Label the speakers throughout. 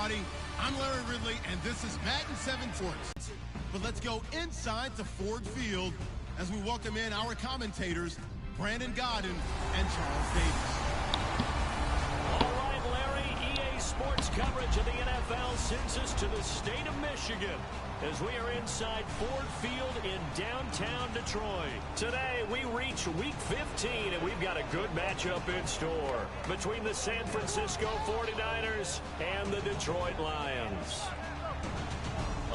Speaker 1: everybody. I'm Larry Ridley, and this is Madden 7 Sports. But let's go inside to Ford Field as we welcome in our commentators, Brandon Godden and Charles Davis.
Speaker 2: All right, Larry, EA Sports coverage of the NFL sends us to the state of Michigan as we are inside Ford Field in downtown Detroit. Today, we reach Week 15, and we've got a good matchup in store between the San Francisco 49ers and the Detroit Lions.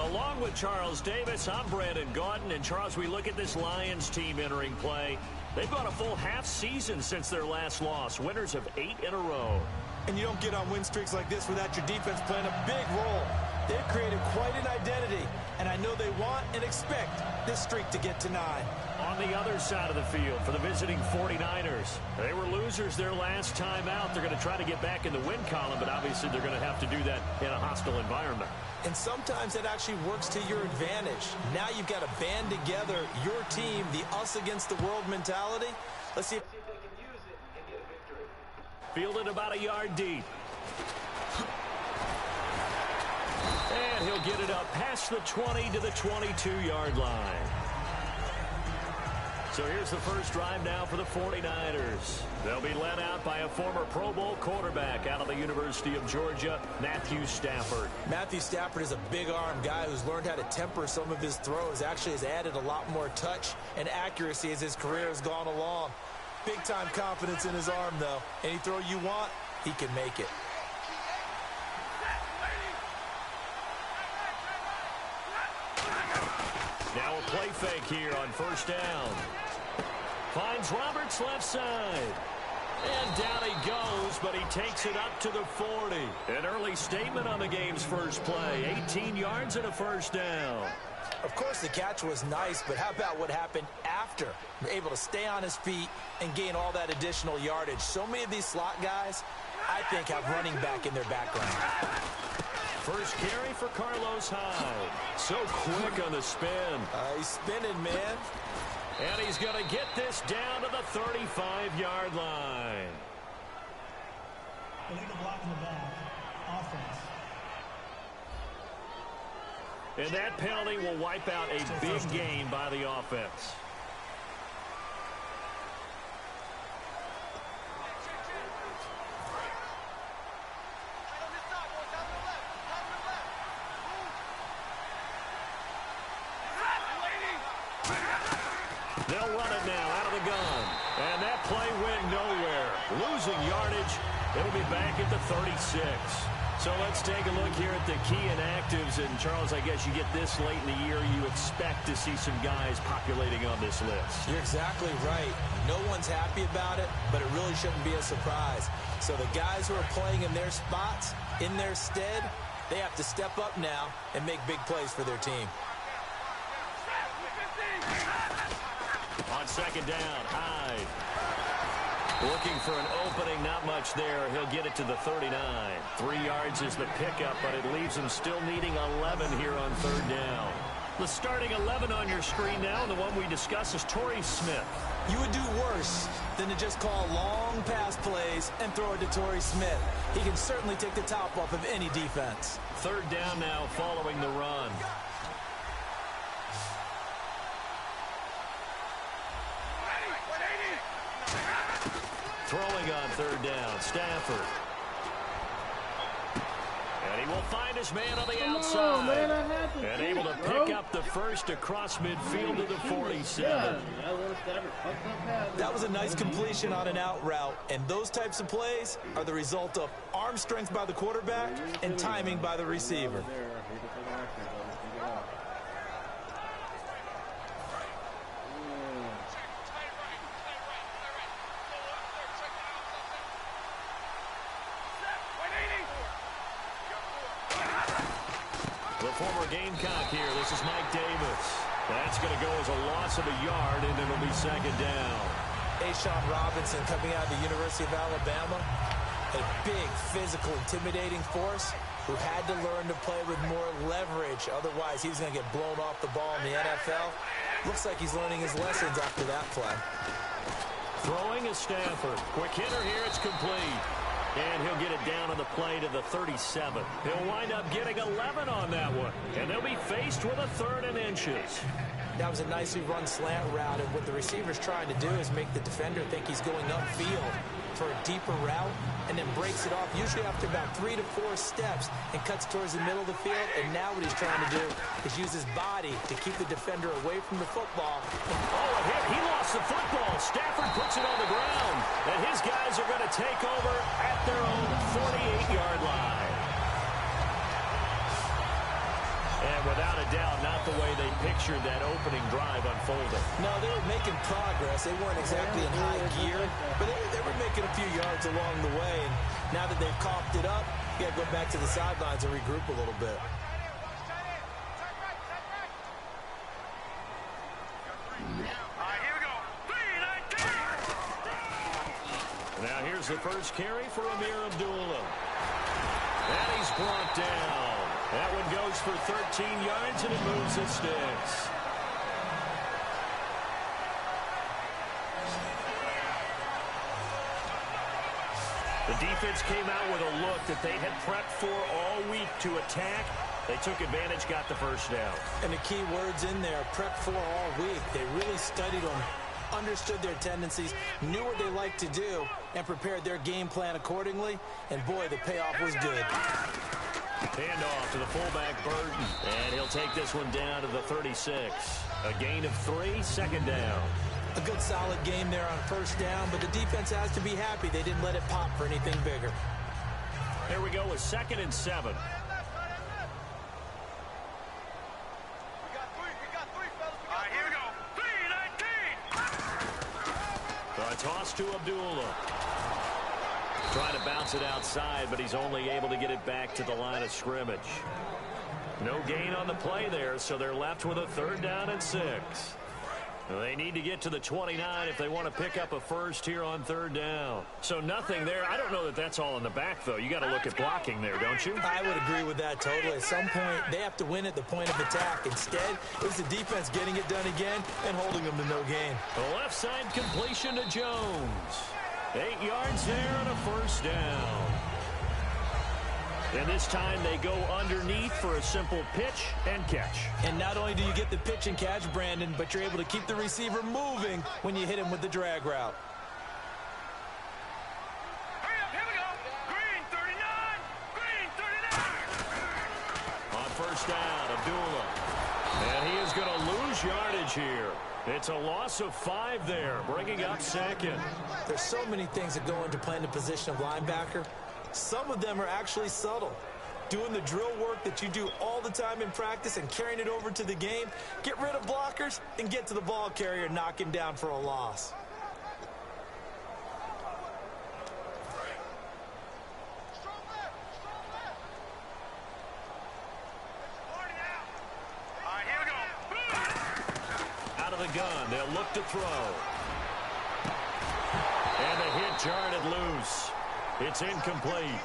Speaker 2: Along with Charles Davis, I'm Brandon Godden. And Charles, we look at this Lions team entering play. They've gone a full half season since their last loss, winners of 8 in a row.
Speaker 3: And you don't get on win streaks like this without your defense playing a big role. They've created quite an identity, and I know they want and expect this streak to get to 9.
Speaker 2: On the other side of the field for the visiting 49ers, they were losers their last time out. They're going to try to get back in the win column, but obviously they're going to have to do that in a hostile environment.
Speaker 3: And sometimes that actually works to your advantage. Now you've got to band together your team, the us against the world mentality. Let's see if they can use it and get a victory.
Speaker 2: Fielded about a yard deep. And he'll get it up past the 20 to the 22-yard line. So here's the first drive now for the 49ers. They'll be led out by a former Pro Bowl quarterback out of the University of Georgia, Matthew Stafford.
Speaker 3: Matthew Stafford is a big-arm guy who's learned how to temper some of his throws. Actually has added a lot more touch and accuracy as his career has gone along. Big-time confidence in his arm, though. Any throw you want, he can make it.
Speaker 2: Now a play fake here on first down. Finds Roberts left side. And down he goes, but he takes it up to the 40. An early statement on the game's first play. 18 yards and a first down.
Speaker 3: Of course, the catch was nice, but how about what happened after? Able to stay on his feet and gain all that additional yardage. So many of these slot guys, I think, have running back in their background.
Speaker 2: First carry for Carlos Hyde. So quick on the spin.
Speaker 3: He's spinning, man.
Speaker 2: And he's going to get this down to the 35-yard line.
Speaker 4: Illegal block in the back. Offense.
Speaker 2: And that penalty will wipe out a big gain by the offense. They'll run it now out of the gun. And that play went nowhere. Losing yardage. It'll be back at the 36. So let's take a look here at the key inactives. And, Charles, I guess you get this late in the year, you expect to see some guys populating on this list.
Speaker 3: You're exactly right. No one's happy about it, but it really shouldn't be a surprise. So the guys who are playing in their spots, in their stead, they have to step up now and make big plays for their team.
Speaker 2: On second down, Hyde. Looking for an opening, not much there. He'll get it to the 39. 3 yards is the pickup, but it leaves him still needing 11 here on third down. The starting 11 on your screen now, and the one we discuss is Torrey Smith.
Speaker 3: You would do worse than to just call long pass plays and throw it to Torrey Smith. He can certainly take the top off of any defense.
Speaker 2: Third down now following the run. Throwing on third down, Stafford. And he will find his man on the outside. And able to pick up the first across midfield to the 47.
Speaker 3: That was a nice completion on an out route. And those types of plays are the result of arm strength by the quarterback and timing by the receiver.
Speaker 2: The former Gamecock here. This is Mike Davis. That's going to go as a loss of a yard, and it'll be second down.
Speaker 3: Sean Robinson coming out of the University of Alabama. A big, physical, intimidating force who had to learn to play with more leverage. Otherwise, he was going to get blown off the ball in the NFL. Looks like he's learning his lessons after that play.
Speaker 2: Throwing is Stafford. Quick hitter here. It's complete. And he'll get it down on the play to the 37. He'll wind up getting 11 on that one. And they'll be faced with a 3rd and inches.
Speaker 3: That was a nicely run slant route, and what the receiver's trying to do is make the defender think he's going upfield for a deeper route, and then breaks it off, usually after about 3 to 4 steps, and cuts towards the middle of the field. And now what he's trying to do is use his body to keep the defender away from the football.
Speaker 2: Oh, a hit. He lost the football. Stafford puts it on the ground, and his guys are going to take over at their own 48-yard line. And without a doubt, not the way they pictured that opening drive unfolding.
Speaker 3: No, they were making progress. They weren't exactly in high gear, but they were making a few yards along the way. And now that they've coughed it up, you got to go back to the sidelines and regroup a little bit.
Speaker 2: Now here's the first carry for Amir Abdullah. And he's brought down. That one goes for 13 yards, and it moves the sticks. The defense came out with a look that they had prepped for all week to attack. They took advantage, got the first down.
Speaker 3: And the key words in there, prepped for all week. They really studied them, understood their tendencies, knew what they liked to do, and prepared their game plan accordingly. And boy, the payoff was good.
Speaker 2: Handoff to the fullback, Burton. And he'll take this one down to the 36. A gain of 3, 2nd down.
Speaker 3: A good solid game there on 1st down, but the defense has to be happy they didn't let it pop for anything bigger.
Speaker 2: Here we go with 2nd and 7. A toss to Abdullah. Trying to bounce it outside, but he's only able to get it back to the line of scrimmage. No gain on the play there, so they're left with a 3rd down and 6. They need to get to the 29 if they want to pick up a first here on 3rd down. So nothing there. I don't know that that's all in the back, though. You got to look at blocking there, don't you?
Speaker 3: I would agree with that totally. At some point, they have to win at the point of attack. Instead, it was the defense getting it done again and holding them to no gain.
Speaker 2: The left side completion to Jones. 8 yards there and a 1st down. And this time they go underneath for a simple pitch and catch.
Speaker 3: And not only do you get the pitch and catch, Brandon, but you're able to keep the receiver moving when you hit him with the drag route.
Speaker 2: Here we go. Green 39. Green 39. On 1st down, Abdullah. And he is going to lose yardage here. It's a loss of 5 there, bringing up 2nd.
Speaker 3: There's so many things that go into playing the position of linebacker. Some of them are actually subtle. Doing the drill work that you do all the time in practice and carrying it over to the game. Get rid of blockers and get to the ball carrier and knock him down for a loss.
Speaker 2: Out of the gun, they'll look to throw. And the hit jarred it loose. It's incomplete.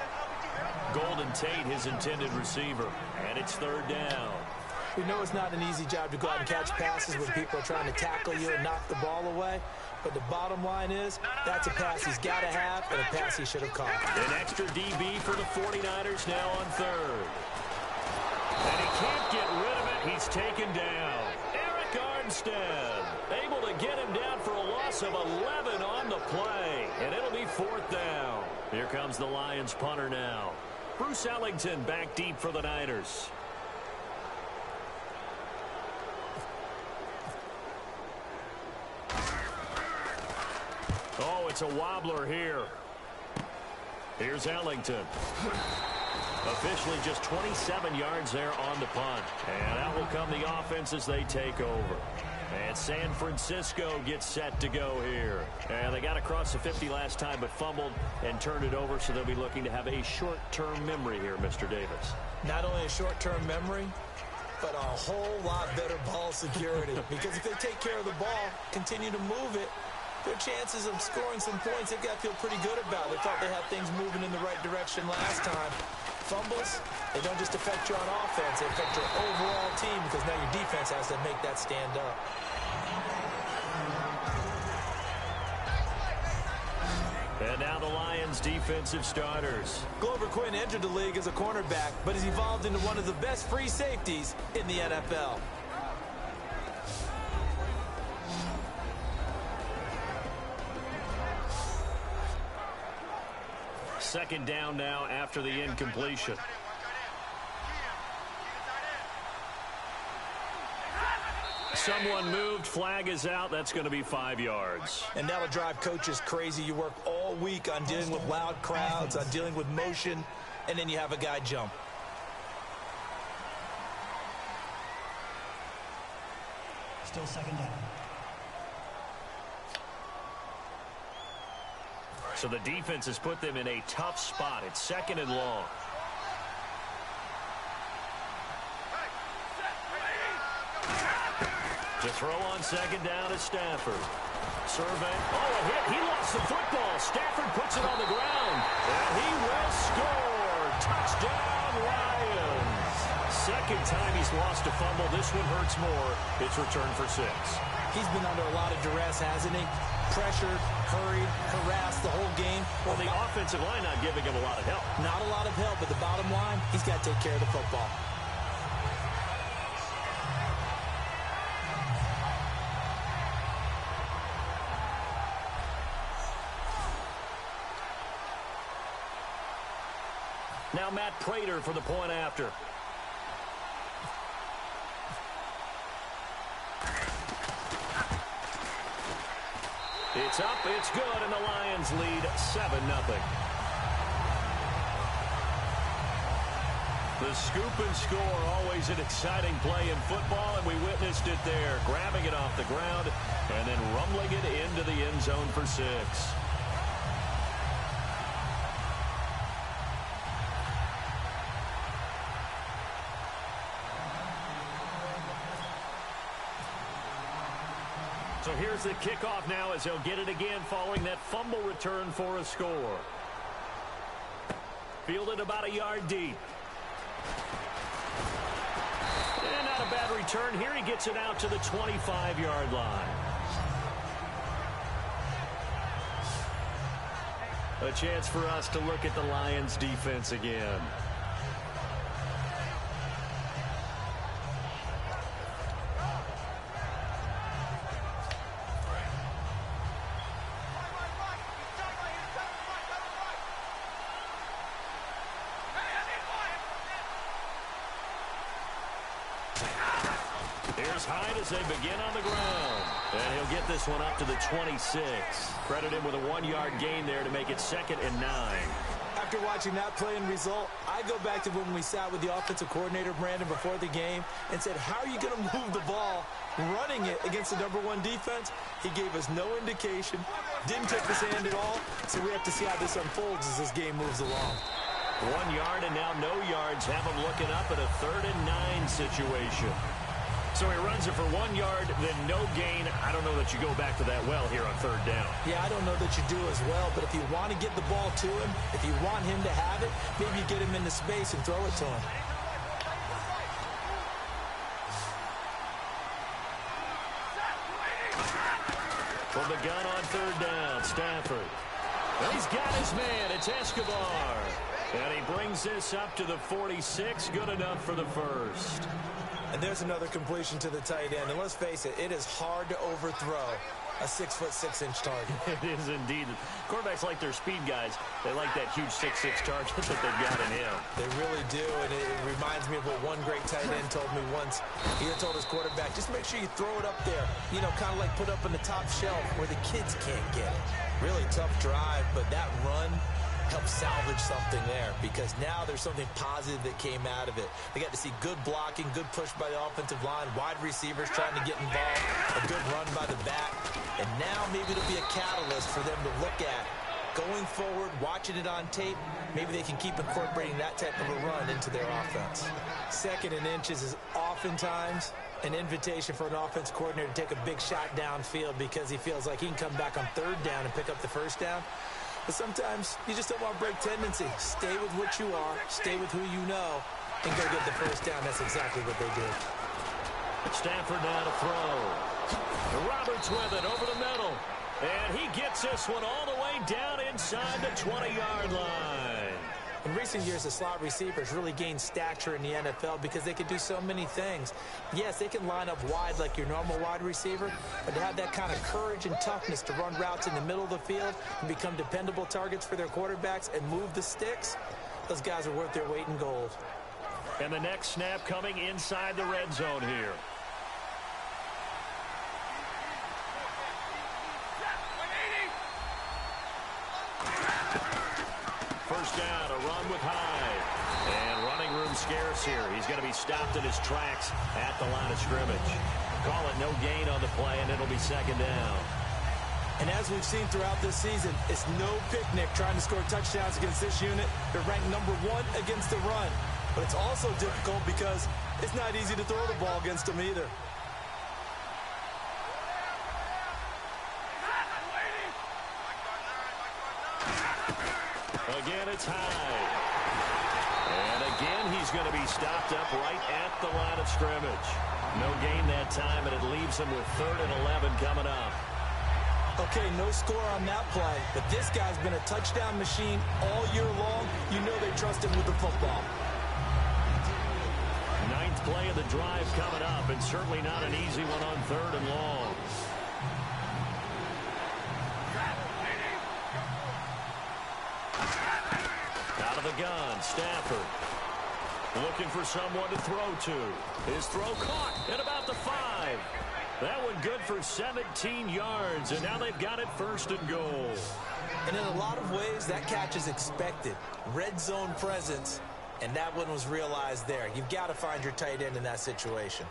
Speaker 2: Golden Tate, his intended receiver. And it's 3rd down.
Speaker 3: We know it's not an easy job to go out and catch passes when people are trying to tackle you and knock the ball away. But the bottom line is, that's a pass he's got to have and a pass he should have caught.
Speaker 2: An extra DB for the 49ers now on 3rd. And he can't get rid of it. He's taken down. Eric Armstead able to get him down for a loss of 11 on the play. And it'll be 4th down. Here comes the Lions punter now. Bruce Ellington back deep for the Niners. Oh, it's a wobbler here. Here's Ellington. Officially just 27 yards there on the punt. And out will come the offense as they take over. And San Francisco gets set to go here. And they got across the 50 last time but fumbled and turned it over, so they'll be looking to have a short-term memory here, Mr. Davis.
Speaker 3: Not only a short-term memory, but a whole lot better ball security. Because if they take care of the ball, continue to move it, their chances of scoring some points, they've got to feel pretty good about. They thought they had things moving in the right direction last time. Fumbles, they don't just affect you on offense, they affect your overall team because now your defense has to make that stand up.
Speaker 2: And now the Lions defensive starters.
Speaker 3: Glover Quinn entered the league as a cornerback, but has evolved into one of the best free safeties in the NFL.
Speaker 2: Second down now after the incompletion. Someone moved. Flag is out. That's going to be 5 yards.
Speaker 3: And that'll drive coaches crazy. You work all week on dealing with loud crowds, on dealing with motion, and then you have a guy jump.
Speaker 4: Still second down.
Speaker 2: So the defense has put them in a tough spot. It's second and long. To throw on second down is Stafford. Survey. Oh, a hit. He lost the football. Stafford puts it on the ground. And he will score. Touchdown, Lions. Second time he's lost a fumble. This one hurts more. It's returned for 6.
Speaker 3: He's been under a lot of duress, hasn't he? Pressured, hurried, harassed the whole game.
Speaker 2: Well, the offensive line not giving him a lot of help.
Speaker 3: Not a lot of help, but the bottom line, he's got to take care of the football.
Speaker 2: Now Matt Prater for the point after. It's up, it's good, and the Lions lead 7-0. The scoop and score, always an exciting play in football, and we witnessed it there, grabbing it off the ground and then rumbling it into the end zone for 6. So here's the kickoff now as he'll get it again following that fumble return for a score. Fielded about a yard deep. And not a bad return. Here he gets it out to the 25-yard line. A chance for us to look at the Lions defense again. Here's Hyde as they begin on the ground. And he'll get this one up to the 26. Credit him with a 1-yard gain there to make it 2nd and 9.
Speaker 3: After watching that play and result, I go back to when we sat with the offensive coordinator, Brandon, before the game and said, how are you going to move the ball running it against the #1 defense? He gave us no indication, didn't tip his hand at all, so we have to see how this unfolds as this game moves along.
Speaker 2: 1 yard and now no yards have him looking up at a 3rd and 9 situation. So he runs it for 1 yard, then no gain. I don't know that you go back to that well here on 3rd down.
Speaker 3: Yeah, I don't know that you do as well, but if you want to get the ball to him, if you want him to have it, maybe you get him into space and throw it to him.
Speaker 2: From the gun on 3rd down, Stafford. And he's got his man. It's Escobar. And he brings this up to the 46. Good enough for the first.
Speaker 3: And there's another completion to the tight end. And let's face it, it is hard to overthrow a 6'6" target.
Speaker 2: It is indeed. Quarterbacks like their speed guys. They like that huge 6'6" target that they've got in him.
Speaker 3: They really do, and it reminds me of what one great tight end told me once. He had told his quarterback, just make sure you throw it up there. You know, kind of like put up on the top shelf where the kids can't get it. Really tough drive, but that run help salvage something there, because now there's something positive that came out of it. They got to see good blocking, good push by the offensive line, wide receivers trying to get involved, a good run by the back, and now maybe it'll be a catalyst for them to look at going forward, watching it on tape. Maybe they can keep incorporating that type of a run into their offense. 2nd and inches is oftentimes an invitation for an offense coordinator to take a big shot downfield because he feels like he can come back on 3rd down and pick up the 1st down. But sometimes you just don't want to break tendency. Stay with what you are, stay with who you know, and go get the 1st down. That's exactly what they did.
Speaker 2: Stafford now to throw. Roberts with it over the middle. And he gets this one all the way down inside the 20-yard line.
Speaker 3: In recent years, the slot receivers really gained stature in the NFL because they can do so many things. Yes, they can line up wide like your normal wide receiver, but to have that kind of courage and toughness to run routes in the middle of the field and become dependable targets for their quarterbacks and move the sticks, those guys are worth their weight in gold.
Speaker 2: And the next snap coming inside the red zone here. First down, a run with Hyde. And running room scarce here. He's going to be stopped in his tracks at the line of scrimmage. Call it no gain on the play, and it'll be second down.
Speaker 3: And as we've seen throughout this season, it's no picnic trying to score touchdowns against this unit. They're ranked #1 against the run. But it's also difficult because it's not easy to throw the ball against them either.
Speaker 2: Again, it's Hyde. And again, he's going to be stopped up right at the line of scrimmage. No gain that time, and it leaves him with 3rd and 11 coming up.
Speaker 3: Okay, no score on that play, but this guy's been a touchdown machine all year long. You know they trust him with the football.
Speaker 2: 9th play of the drive coming up, and certainly not an easy one on 3rd and long. Out of the gun, Stafford. Looking for someone to throw to. His throw caught at about the 5. That one good for 17 yards, and now they've got it 1st and goal.
Speaker 3: And in a lot of ways, that catch is expected. Red zone presence, and that one was realized there. You've got to find your tight end in that situation.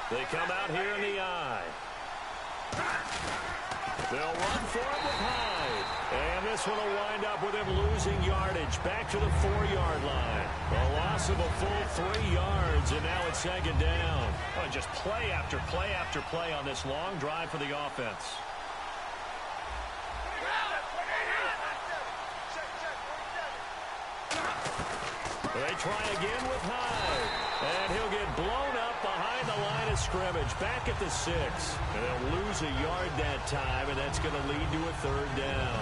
Speaker 2: They come out here in the eye. They'll run for it with Hyde. And this one will wind up with him losing yardage back to the 4-yard line. A loss of a full 3 yards, and now it's 2nd down. Oh, just play after play after play on this long drive for the offense. They try again with Hyde. And he'll get blown up behind the line of scrimmage, back at the 6. And they'll lose a yard that time, and that's going to lead to a 3rd down.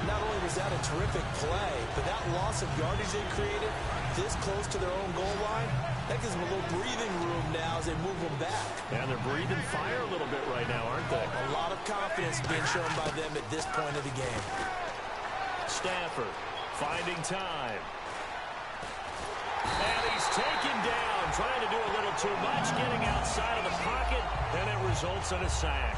Speaker 3: Not only was that a terrific play, but that loss of yardage they created this close to their own goal line, that gives them a little breathing room now as they move them back.
Speaker 2: And they're breathing fire a little bit right now, aren't they?
Speaker 3: A lot of confidence being shown by them at this point of the game.
Speaker 2: Stafford finding time. And he's taken down, trying to do a little too much, getting outside of the pocket, and it results in a sack.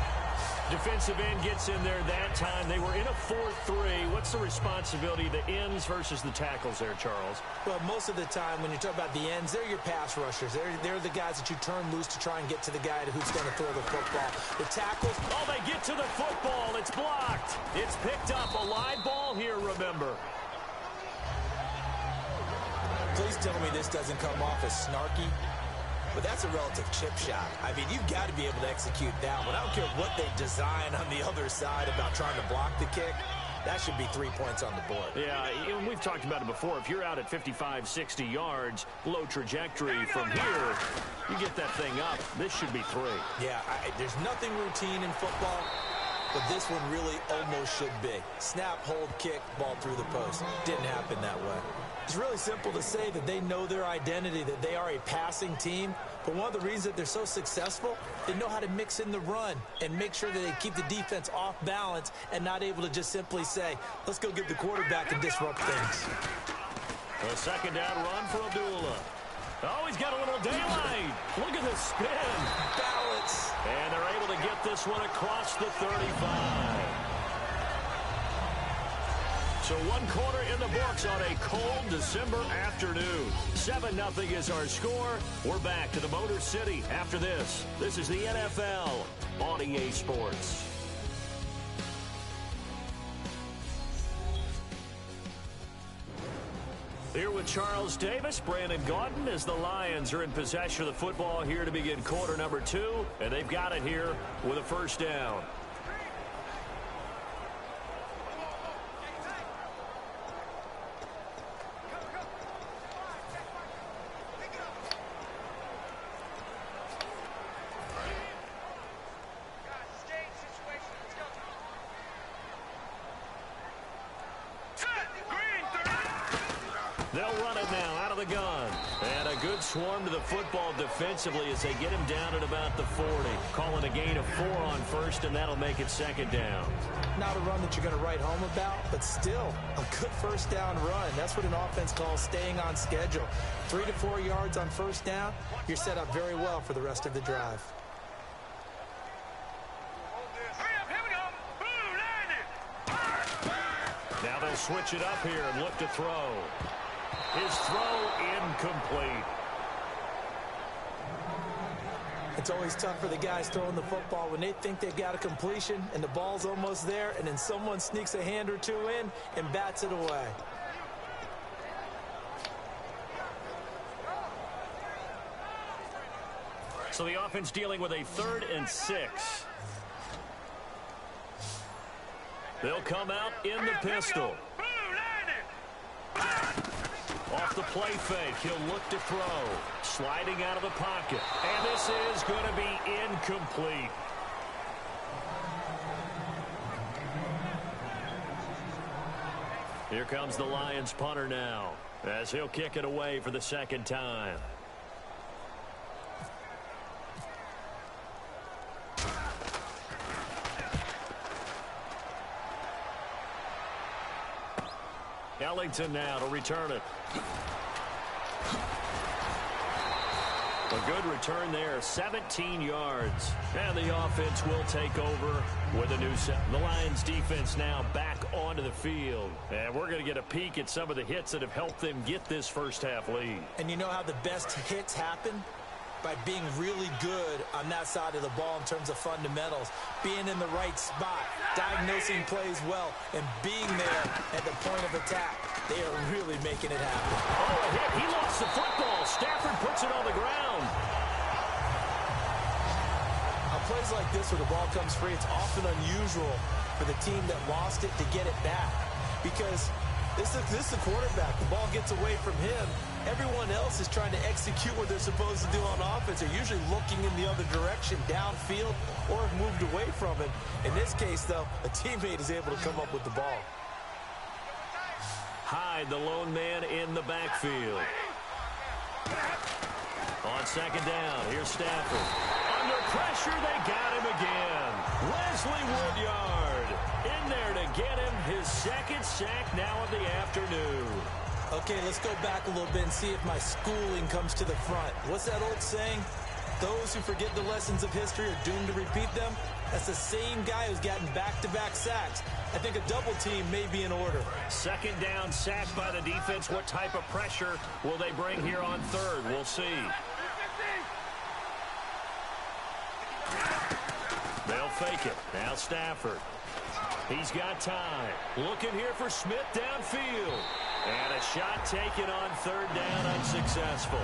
Speaker 2: Defensive end gets in there that time. They were in a 4-3. What's the responsibility of the ends versus the tackles there, Charles?
Speaker 3: Well, most of the time when you talk about the ends, they're your pass rushers. They're the guys that you turn loose to try and get to the guy who's going to throw the football. The tackles,
Speaker 2: oh, they get to the football. It's blocked. It's picked up. A live ball here, remember.
Speaker 3: Please tell me this doesn't come off as snarky. But that's a relative chip shot. I mean, you've got to be able to execute that one. I don't care what they design on the other side about trying to block the kick. That should be 3 points on the board.
Speaker 2: Yeah, and we've talked about it before. If you're out at 55, 60 yards, low trajectory from here, you get that thing up. This should be 3.
Speaker 3: Yeah, there's nothing routine in football, but this one really almost should be. Snap, hold, kick, ball through the post. Didn't happen that way. It's really simple to say that they know their identity, that they are a passing team. But one of the reasons that they're so successful, they know how to mix in the run and make sure that they keep the defense off balance and not able to just simply say, let's go get the quarterback and disrupt things.
Speaker 2: A 2nd down run for Abdullah. Oh, he's got a little daylight. Look at the spin.
Speaker 3: Balance.
Speaker 2: And they're able to get this one across the 35. So 1 quarter in the books on a cold December afternoon. 7-0 is our score. We're back to the Motor City after this. This is the NFL on EA Sports. Here with Charles Davis, Brandon Gaudin, as the Lions are in possession of the football here to begin quarter number 2. And they've got it here with a 1st down. the gun. And a good swarm to the football defensively as they get him down at about the 40. Calling a gain of 4 on first, and that'll make it second down.
Speaker 3: Not a run that you're going to write home about, but still a good first down run. That's what an offense calls staying on schedule. 3 to 4 yards on first down, you're set up very well for the rest of the drive.
Speaker 2: Now they'll switch it up here and look to throw. His throw incomplete.
Speaker 3: It's always tough for the guys throwing the football when they think they've got a completion and the ball's almost there, and then someone sneaks a hand or two in and bats it away.
Speaker 2: So the offense dealing with a 3rd and 6. They'll come out in the pistol. Off the play fake, he'll look to throw. Sliding out of the pocket. And this is going to be incomplete. Here comes the Lions punter now, as he'll kick it away for the second time. Ellington now to return it. A good return there, 17 yards. And the offense will take over with a new set. The Lions defense now back onto the field. And we're going to get a peek at some of the hits that have helped them get this first half lead.
Speaker 3: And you know how the best hits happen? By being really good on that side of the ball in terms of fundamentals, being in the right spot, diagnosing plays well, and being there at the point of attack. They are really making it happen.
Speaker 2: Oh, a hit. He lost the football. Stafford puts it on the ground.
Speaker 3: On plays like this where the ball comes free, it's often unusual for the team that lost it to get it back. Because this is the quarterback. The ball gets away from him. Everyone else is trying to execute what they're supposed to do on offense. They're usually looking in the other direction, downfield, or have moved away from it. In this case, though, a teammate is able to come up with the ball.
Speaker 2: Hyde, the lone man in the backfield. On second down, here's Stafford. Under pressure, they got him again. Leslie Woodyard in there to get him his second sack now of the afternoon.
Speaker 3: Okay, let's go back a little bit and see if my schooling comes to the front. What's that old saying? Those who forget the lessons of history are doomed to repeat them. That's the same guy who's gotten back-to-back sacks. I think a double team may be in order.
Speaker 2: Second down, sacked by the defense. What type of pressure will they bring here on third? We'll see. They'll fake it. Now Stafford. He's got time. Looking here for Smith downfield. And a shot taken on third down, unsuccessful.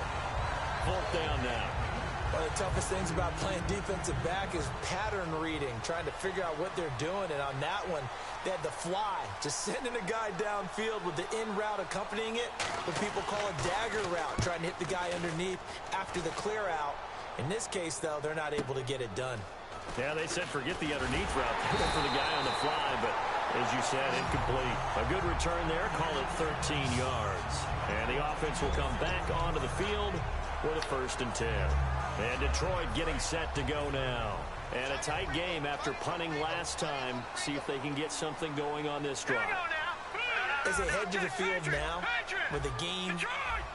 Speaker 2: 4th down now.
Speaker 3: One of the toughest things about playing defensive back is pattern reading, trying to figure out what they're doing. And on that one, they had the fly, just sending a guy downfield with the in route accompanying it, what people call a dagger route, trying to hit the guy underneath after the clear out. In this case, though, they're not able to get it done.
Speaker 2: Yeah, they said forget the underneath route. They went for the guy on the fly, but as you said, incomplete. A good return there, call it 13 yards. And the offense will come back onto the field with a 1st and 10. And Detroit getting set to go now. And a tight game after punting last time. See if they can get something going on this drive.
Speaker 3: As they head to the field now, with the game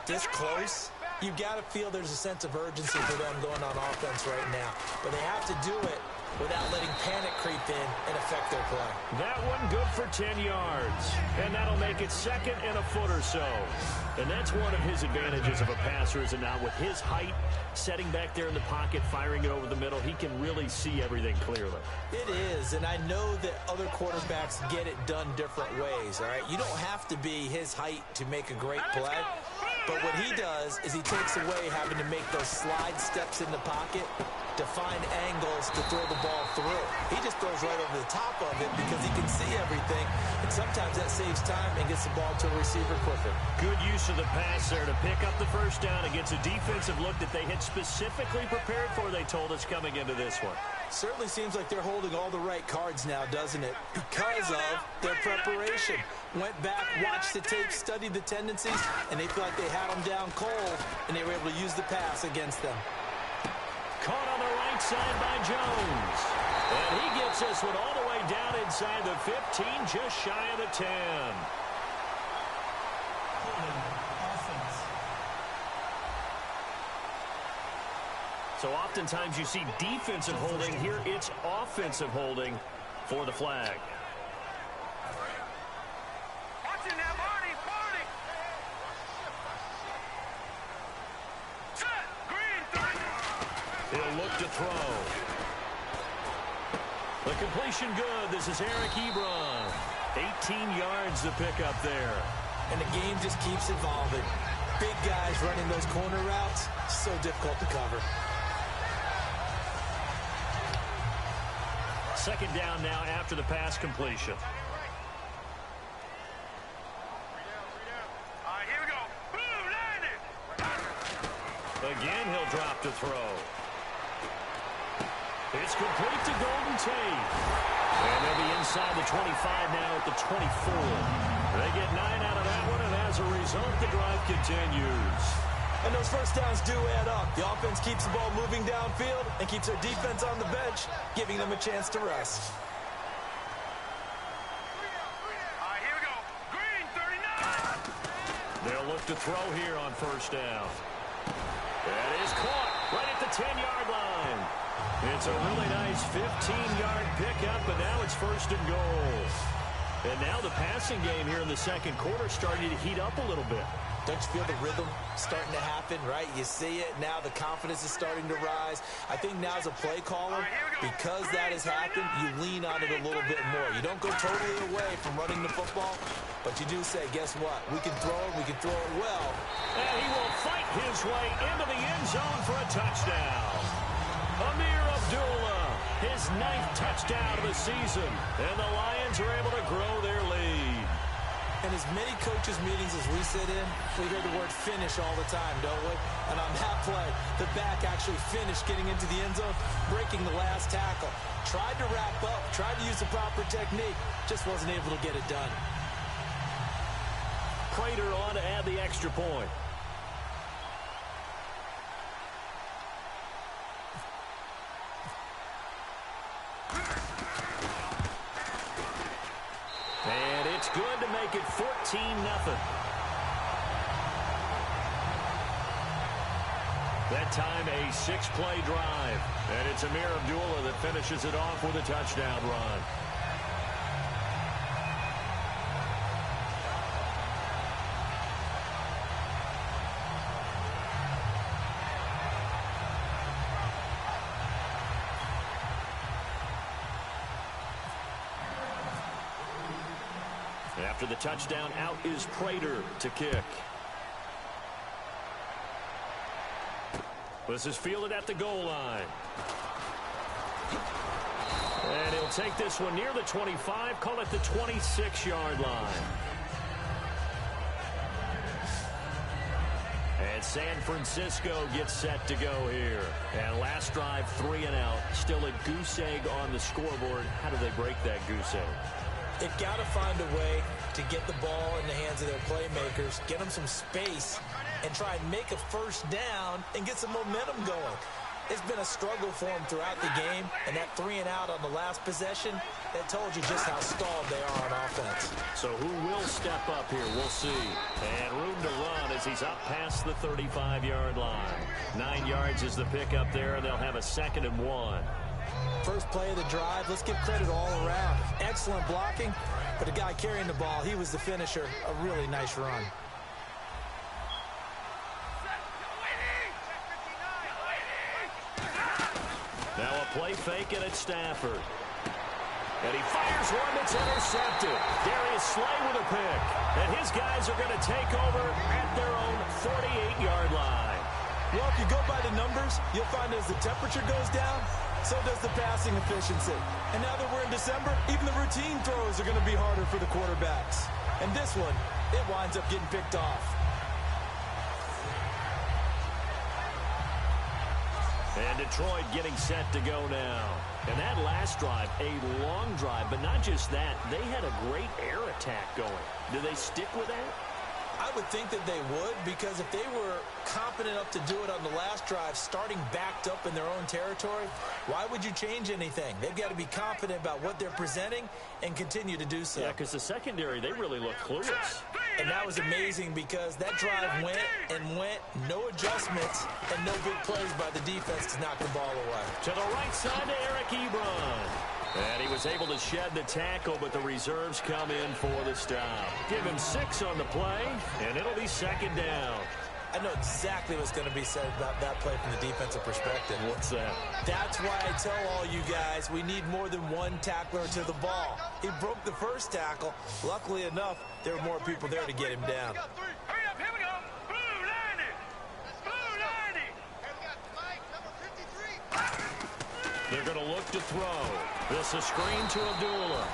Speaker 3: this close, you've got to feel there's a sense of urgency for them going on offense right now. But they have to do it without letting panic creep in and affect their play.
Speaker 2: That one good for 10 yards. And that'll make it second and a foot or so. And that's one of his advantages of a passer, is it not? With his height, setting back there in the pocket, firing it over the middle, he can really see everything clearly.
Speaker 3: It is, and I know that other quarterbacks get it done different ways, all right? You don't have to be his height to make a great play. But what he does is he takes away having to make those slide steps in the pocket to find angles to throw the ball through. He just throws right over the top of it because he can see everything, and sometimes that saves time and gets the ball to a receiver quicker.
Speaker 2: Good use of the pass there to pick up the first down against a defensive look that they had specifically prepared for, they told us, coming into this one.
Speaker 3: Certainly seems like they're holding all the right cards now, doesn't it? Because of their preparation. Went back, watched the tape, studied the tendencies, and they feel like they had them down cold, and they were able to use the pass against them.
Speaker 2: Caught on the right side by Jones. And he gets this one all the way down inside the 15, just shy of the 10. So oftentimes you see defensive holding. Here it's offensive holding for the flag. He'll look to throw. The completion good. This is Eric Ebron. 18 yards to pick up there.
Speaker 3: And the game just keeps evolving. Big guys running those corner routes, so difficult to cover.
Speaker 2: Second down now after the pass completion. Again, he'll drop to throw. It's complete to Golden Tate. And they'll be inside the 25 now at the 24. They get 9 out of that one, and as a result, the drive continues.
Speaker 3: And those first downs do add up. The offense keeps the ball moving downfield and keeps their defense on the bench, giving them a chance to rest.
Speaker 5: Here we go. Green, 39.
Speaker 2: They'll look to throw here on first down. That is caught right at the 10-yard line. It's a really nice 15-yard pickup, and now it's first and goal. And now the passing game here in the second quarter starting to heat up a little bit.
Speaker 3: Don't you feel the rhythm starting to happen, right? You see it. Now the confidence is starting to rise. I think now as a play caller, because that has happened, you lean on it a little bit more. You don't go totally away from running the football, but you do say, guess what? We can throw it. We can throw it well.
Speaker 2: And he will fight his way into the end zone for a touchdown. Amir Abdullah, his 9th touchdown of the season. And the Lions are able to grow their lead.
Speaker 3: And as many coaches' meetings as we sit in, we hear the word finish all the time, don't we? And on that play, the back actually finished getting into the end zone, breaking the last tackle. Tried to wrap up, tried to use the proper technique, just wasn't able to get it done.
Speaker 2: Prater on to add the extra point. And it's good to make it 14-0. That time a 6-play drive. And it's Amir Abdullah that finishes it off with a touchdown run. After the touchdown, out is Prater to kick. This is fielded at the goal line. And he'll take this one near the 25, call it the 26-yard line. And San Francisco gets set to go here. And last drive, 3 and out. Still a goose egg on the scoreboard. How do they break that goose egg?
Speaker 3: They've got to find a way to get the ball in the hands of their playmakers, get them some space, and try and make a first down and get some momentum going. It's been a struggle for them throughout the game, and that 3 and out on the last possession, that told you just how stalled they are on offense.
Speaker 2: So who will step up here? We'll see. And room to run as he's up past the 35-yard line. 9 yards is the pickup there, and they'll have a 2nd and 1.
Speaker 3: First play of the drive, let's give credit all around. Excellent blocking, but the guy carrying the ball, he was the finisher. A really nice run.
Speaker 2: Now a play fake, and it's Stafford. And he fires one that's intercepted. Darius Slay with a pick. And his guys are going to take over at their own 48-yard line.
Speaker 3: Well, if you go by the numbers, you'll find as the temperature goes down, so does the passing efficiency. And now that we're in December, even the routine throws are going to be harder for the quarterbacks. And this one, it winds up getting picked off.
Speaker 2: And Detroit getting set to go now. And that last drive, a long drive, but not just that. They had a great air attack going. Do they stick with that?
Speaker 3: I would think that they would, because if they were competent enough to do it on the last drive, starting backed up in their own territory, why would you change anything? They've got to be confident about what they're presenting and continue to do so.
Speaker 2: Yeah, because the secondary, they really look clueless.
Speaker 3: And that was amazing because that drive went and went, no adjustments, and no big plays by the defense to knock the ball away.
Speaker 2: To the right side to Eric Ebron. And he was able to shed the tackle, but the reserves come in for the stop. Give him 6 on the play, and it'll be second down.
Speaker 3: I know exactly what's going to be said about that play from the defensive perspective.
Speaker 2: What's that?
Speaker 3: That's why I tell all you guys we need more than one tackler to the ball. He broke the first tackle. Luckily enough, there were more people there to get him down.
Speaker 5: Hurry up, here we go. Blue 90. Blue 90.
Speaker 2: They're going to look to throw. This is screen to Abdullah.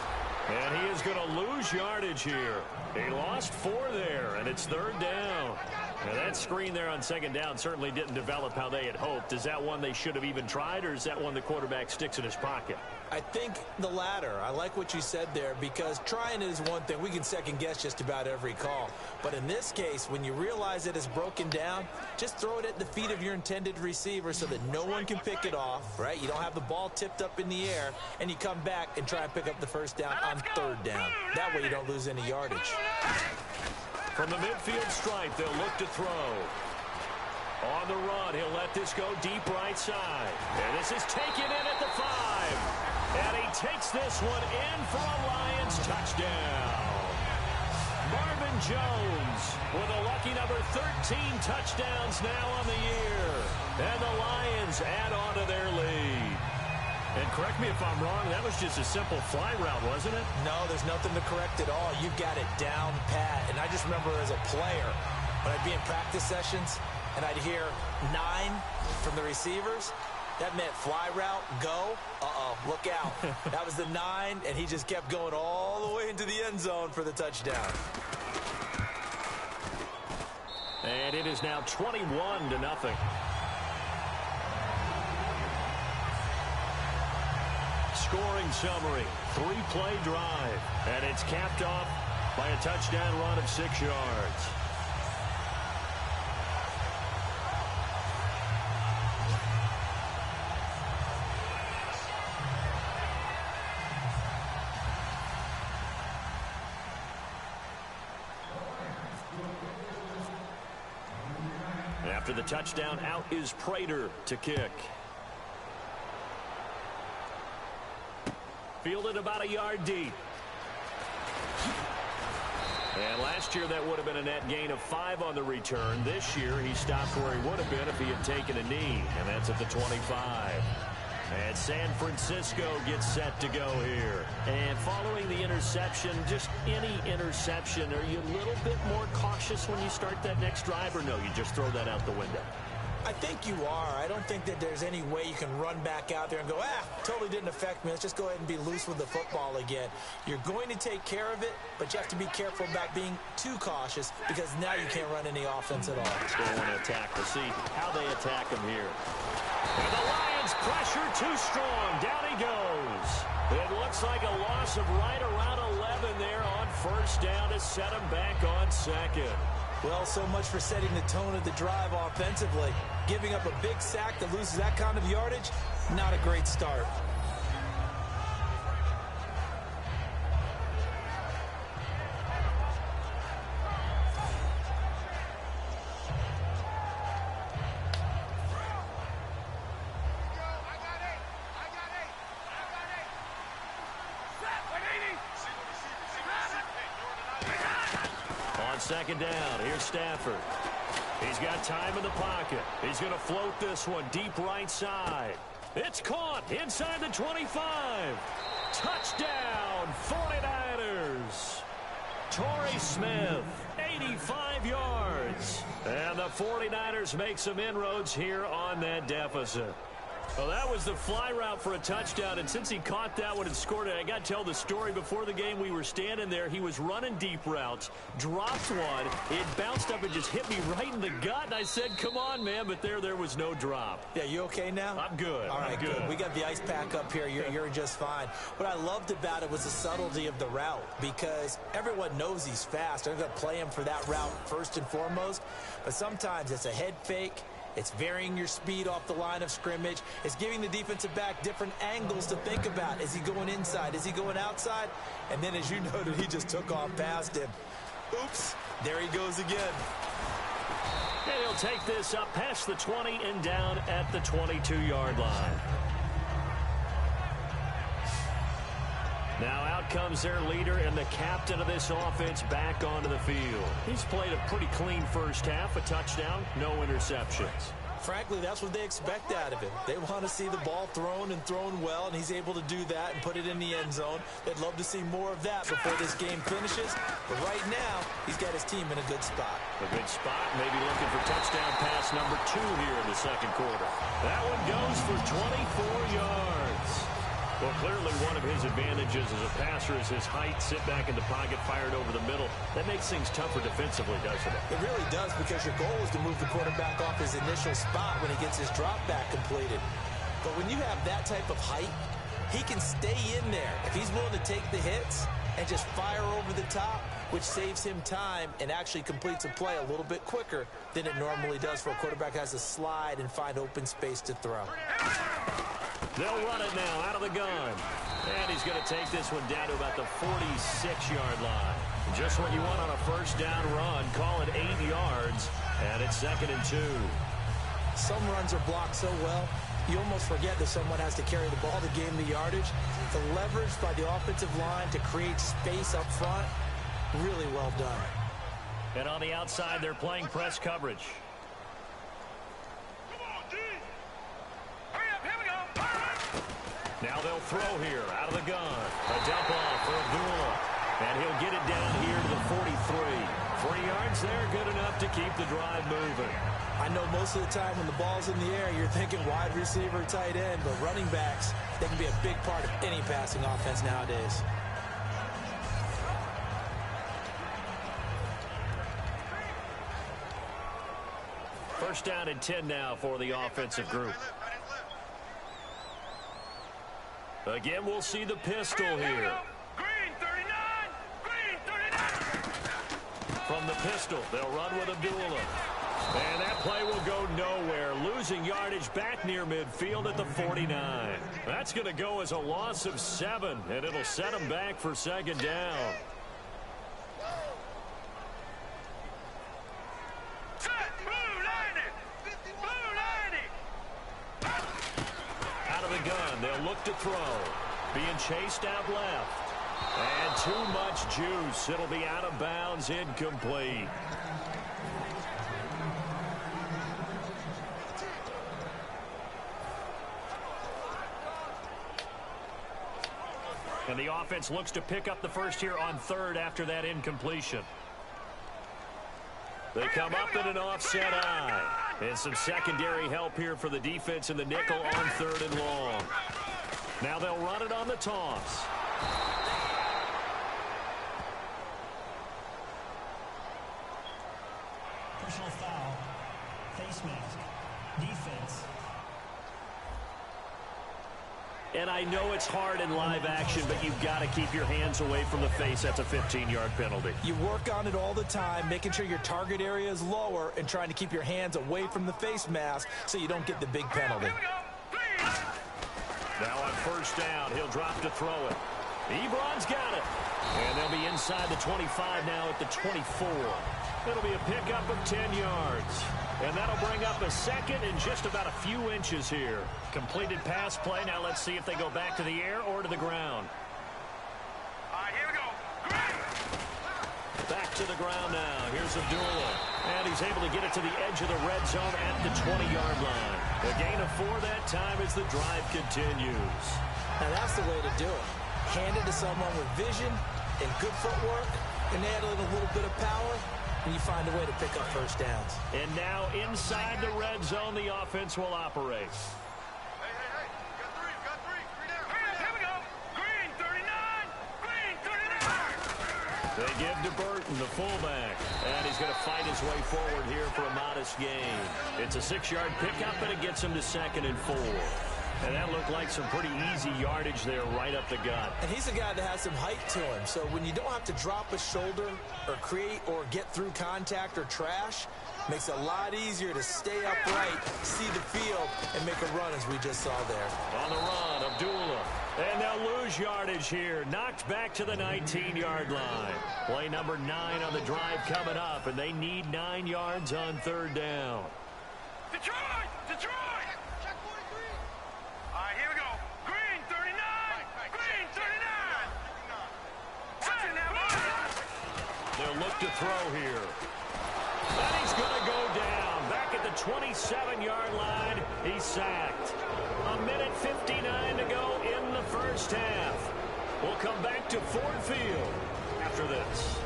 Speaker 2: And he is going to lose yardage here. He lost 4 there, and it's third down. Now, that screen there on second down certainly didn't develop how they had hoped. Is that one they should have even tried, or is that one the quarterback sticks in his pocket?
Speaker 3: I think the latter. I like what you said there, because trying it is one thing. We can second guess just about every call. But in this case, when you realize it is broken down, just throw it at the feet of your intended receiver so that no one can pick it off, right? You don't have the ball tipped up in the air, and you come back and try and pick up the first down on third down. That way you don't lose any yardage.
Speaker 2: From the midfield stripe, they'll look to throw. On the run, he'll let this go deep right side. And this is taken in at the 5. And he takes this one in for a Lions touchdown. Marvin Jones with a lucky number 13 touchdowns now on the year. And the Lions add on to their lead. And correct me if I'm wrong, that was just a simple fly route, wasn't it?
Speaker 3: No, there's nothing to correct at all. You've got it down pat. And I just remember as a player, when I'd be in practice sessions and I'd hear 9 from the receivers, that meant fly route, go, look out. That was the 9, and he just kept going all the way into the end zone for the touchdown.
Speaker 2: And it is now 21-0. Scoring summary, 3-play drive, and it's capped off by a touchdown run of 6 yards. After the touchdown, out is Prater to kick. Fielded about a yard deep. And last year that would have been a net gain of 5 on the return. This year he stopped where he would have been if he had taken a knee, and that's at the 25. And San Francisco gets set to go here. And following the interception, just any interception, are you a little bit more cautious when you start that next drive, or no, you just throw that out the window?
Speaker 3: I think you are. I don't think that there's any way you can run back out there and go, totally didn't affect me. Let's just go ahead and be loose with the football again. You're going to take care of it, but you have to be careful about being too cautious, because now you can't run any offense at all.
Speaker 2: Still want to attack. We'll see how they attack him here. And the Lions pressure too strong. Down he goes. It looks like a loss of right around 11 there on first down to set him back on second.
Speaker 3: Well, so much for setting the tone of the drive offensively. Giving up a big sack that loses that kind of yardage, not a great start.
Speaker 2: Second down, here's Stafford. He's got time in the pocket. He's going to float this one deep right side. It's caught inside the 25. Touchdown, 49ers. Torrey Smith, 85 yards. And the 49ers make some inroads here on that deficit. Well, that was the fly route for a touchdown, and since he caught that one and scored it, I got to tell the story. Before the game, we were standing there. He was running deep routes, dropped one. It bounced up and just hit me right in the gut, and I said, come on, man, but there was no drop.
Speaker 3: Yeah, you okay now?
Speaker 2: I'm good.
Speaker 3: All right,
Speaker 2: I'm good.
Speaker 3: We got the ice pack up here. You're just fine. What I loved about it was the subtlety of the route, because everyone knows he's fast. They're going to play him for that route first and foremost, but sometimes it's a head fake. It's varying your speed off the line of scrimmage. It's giving the defensive back different angles to think about. Is he going inside? Is he going outside? And then, as you noted, he just took off past him. Oops, there he goes again.
Speaker 2: And he'll take this up past the 20 and down at the 22-yard line. Now out comes their leader and the captain of this offense back onto the field. He's played a pretty clean first half, a touchdown, no interceptions.
Speaker 3: Frankly, that's what they expect out of him. They want to see the ball thrown and thrown well, and he's able to do that and put it in the end zone. They'd love to see more of that before this game finishes. But right now, he's got his team in a good spot.
Speaker 2: A good spot, maybe looking for touchdown pass number 2 here in the second quarter. That one goes for 24 yards. Well, clearly one of his advantages as a passer is his height. Sit back in the pocket, fired over the middle. That makes things tougher defensively, doesn't it?
Speaker 3: It really does, because your goal is to move the quarterback off his initial spot when he gets his drop back completed. But when you have that type of height, he can stay in there. If he's willing to take the hits and just fire over the top, which saves him time and actually completes a play a little bit quicker than it normally does for a quarterback has to slide and find open space to throw.
Speaker 2: They'll run it now out of the gun. And he's going to take this one down to about the 46-yard line. Just what you want on a first down run. Call it 8 yards. And it's 2nd and 2.
Speaker 3: Some runs are blocked so well, you almost forget that someone has to carry the ball to gain the yardage. The leverage by the offensive line to create space up front, really well done.
Speaker 2: And on the outside, they're playing press coverage. Now they'll throw here out of the gun. A dump off for Abdullah. And he'll get it down here to the 43. 3 yards there, good enough to keep the drive moving.
Speaker 3: I know most of the time when the ball's in the air, you're thinking wide receiver, tight end, but running backs, they can be a big part of any passing offense nowadays.
Speaker 2: First down and 10 now for the offensive group. Again, we'll see the pistol here.
Speaker 5: Green 39! Green 39!
Speaker 2: From the pistol, they'll run with Abdullah. And that play will go nowhere. Losing yardage back near midfield at the 49. That's going to go as a loss of 7, and it'll set them back for 2nd down.
Speaker 5: Set! Blue lining! Blue lining!
Speaker 2: Out of the gun, they'll look to throw. Being chased out left. And too much juice. It'll be out of bounds, incomplete. And the offense looks to pick up the first here on 3rd after that incompletion. They come up in an offset eye. And some secondary help here for the defense in the nickel on 3rd and long. Now they'll run it on the toss.
Speaker 4: Personal foul. Face mask. Defense.
Speaker 2: And I know it's hard in live action, but you've got to keep your hands away from the face. That's a 15-yard penalty.
Speaker 3: You work on it all the time, making sure your target area is lower and trying to keep your hands away from the face mask so you don't get the big penalty.
Speaker 2: Now on first down, he'll drop to throw it. Ebron's got it. And they'll be inside the 25 now at the 24. It'll be a pickup of 10 yards. And that'll bring up a 2nd and just about a few inches here. Completed pass play. Now let's see if they go back to the air or to the ground.
Speaker 5: All right, here we go.
Speaker 2: Back to the ground now. Here's Abdullah. And he's able to get it to the edge of the red zone at the 20-yard line. A gain of 4 that time as the drive continues.
Speaker 3: Now that's the way to do it. Hand it to someone with vision and good footwork, and add a little bit of power, and you find a way to pick up first downs.
Speaker 2: And now inside the red zone, the offense will operate. They give to Burton, the fullback. And he's going to fight his way forward here for a modest gain. It's a 6-yard pickup, and it gets him to 2nd and 4. And that looked like some pretty easy yardage there right up the gut.
Speaker 3: And he's a guy that has some height to him. So when you don't have to drop a shoulder or create or get through contact or trash, makes it a lot easier to stay upright, see the field, and make a run as we just saw there.
Speaker 2: On the run, Abdullah. And they'll lose yardage here. Knocked back to the 19-yard line. Play number 9 on the drive coming up, and they need 9 yards on 3rd down.
Speaker 5: Detroit! Detroit! All right, here we go. Green, 39. Green, 39. Touching that one.
Speaker 2: They'll look to throw here. And he's going to go down. Back at the 27-yard line, he's sacked. 1:59 to go in the first half. We'll come back to Ford Field after this.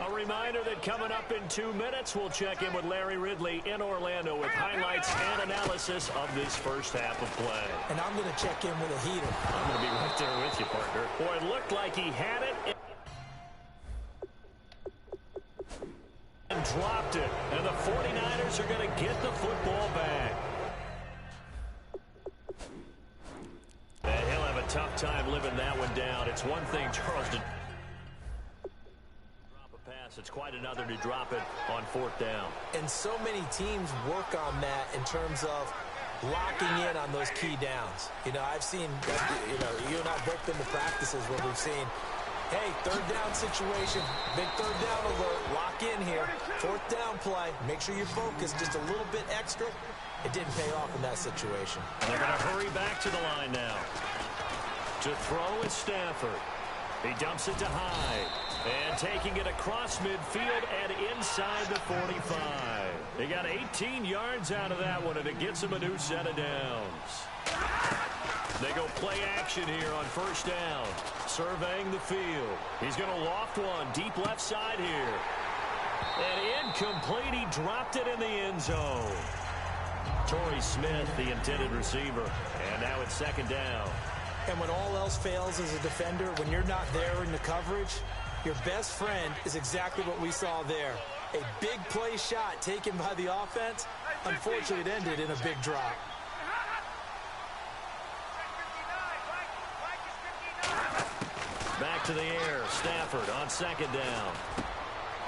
Speaker 2: A reminder that coming up in 2 minutes, we'll check in with Larry Ridley in Orlando with highlights and analysis of this first half of play.
Speaker 3: And I'm going to check in with a heater.
Speaker 2: I'm going to be right there with you, partner. Boy, it looked like he had it and dropped it. And the 49ers are going to get the football back. And he'll have a tough time living that one down. It's one thing, Charles, to it's quite another to drop it on 4th down.
Speaker 3: And so many teams work on that in terms of locking in on those key downs. You know, I've seen, you and I both been to practices where we've seen, hey, 3rd down situation, big 3rd down alert, lock in here, 4th down play, make sure you're focused just a little bit extra. It didn't pay off in that situation.
Speaker 2: And they're going to hurry back to the line now. To throw is Stafford. He dumps it to Hyde. And taking it across midfield and inside the 45. They got 18 yards out of that one, and it gets him a new set of downs. They go play action here on 1st down. Surveying the field. He's going to loft one deep left side here. And incomplete. He dropped it in the end zone. Torrey Smith, the intended receiver. And now it's 2nd down.
Speaker 3: And when all else fails as a defender, when you're not there in the coverage, your best friend is exactly what we saw there. A big play shot taken by the offense. Unfortunately, it ended in a big drop.
Speaker 2: Back to the air. Stafford on 2nd down.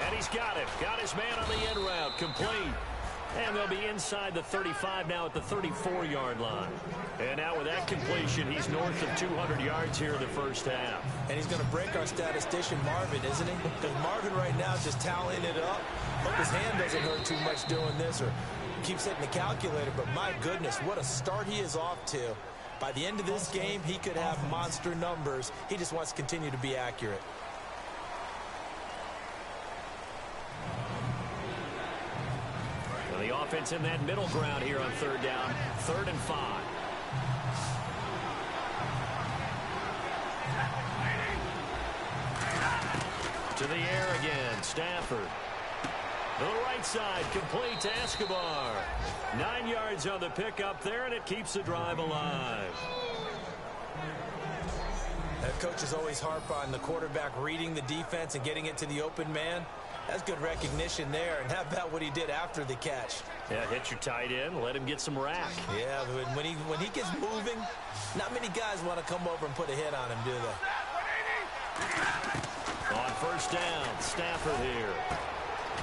Speaker 2: And he's got it. Got his man on the end route. Complete. And they'll be inside the 35 now at the 34-yard line. And now with that completion, he's north of 200 yards here in the first half.
Speaker 3: And he's going to break our statistician, Marvin, isn't he? Because Marvin right now is just tallying it up. Hope his hand doesn't hurt too much doing this or keeps hitting the calculator. But my goodness, what a start he is off to. By the end of this game, he could have monster numbers. He just wants to continue to be accurate.
Speaker 2: The offense in that middle ground here on 3rd down. 3rd and 5. To the air again. Stafford. To the right side. Complete to Escobar. 9 yards on the pickup there, and it keeps the drive alive.
Speaker 3: Coaches always harp on the quarterback reading the defense and getting it to the open man. That's good recognition there. And how about what he did after the catch?
Speaker 2: Yeah, hit your tight end, let him get some rack.
Speaker 3: Yeah, when he gets moving, not many guys want to come over and put a hit on him, do they?
Speaker 2: On 1st down, Stafford here.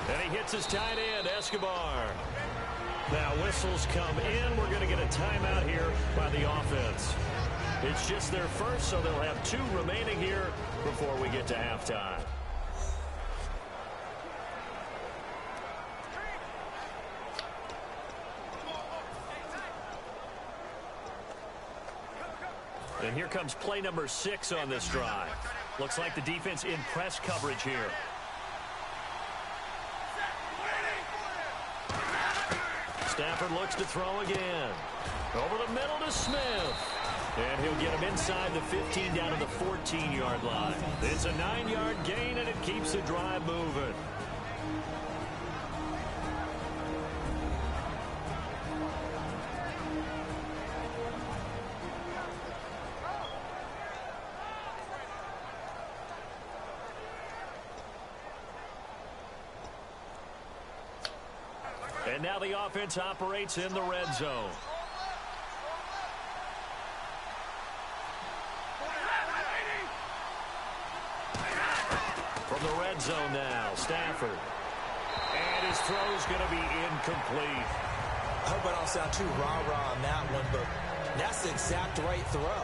Speaker 2: And he hits his tight end, Escobar. Now whistles come in. We're going to get a timeout here by the offense. It's just their first, so they'll have 2 remaining here before we get to halftime. And here comes play number 6 on this drive. Looks like the defense in press coverage here. Stafford looks to throw again. Over the middle to Smith. And he'll get him inside the 15 down to the 14-yard line. It's a 9-yard gain, and it keeps the drive moving. And now the offense operates in the red zone. From the red zone now, Stafford. And his throw's going to be incomplete.
Speaker 3: I hope I don't sound too rah-rah on that one, but that's the exact right throw.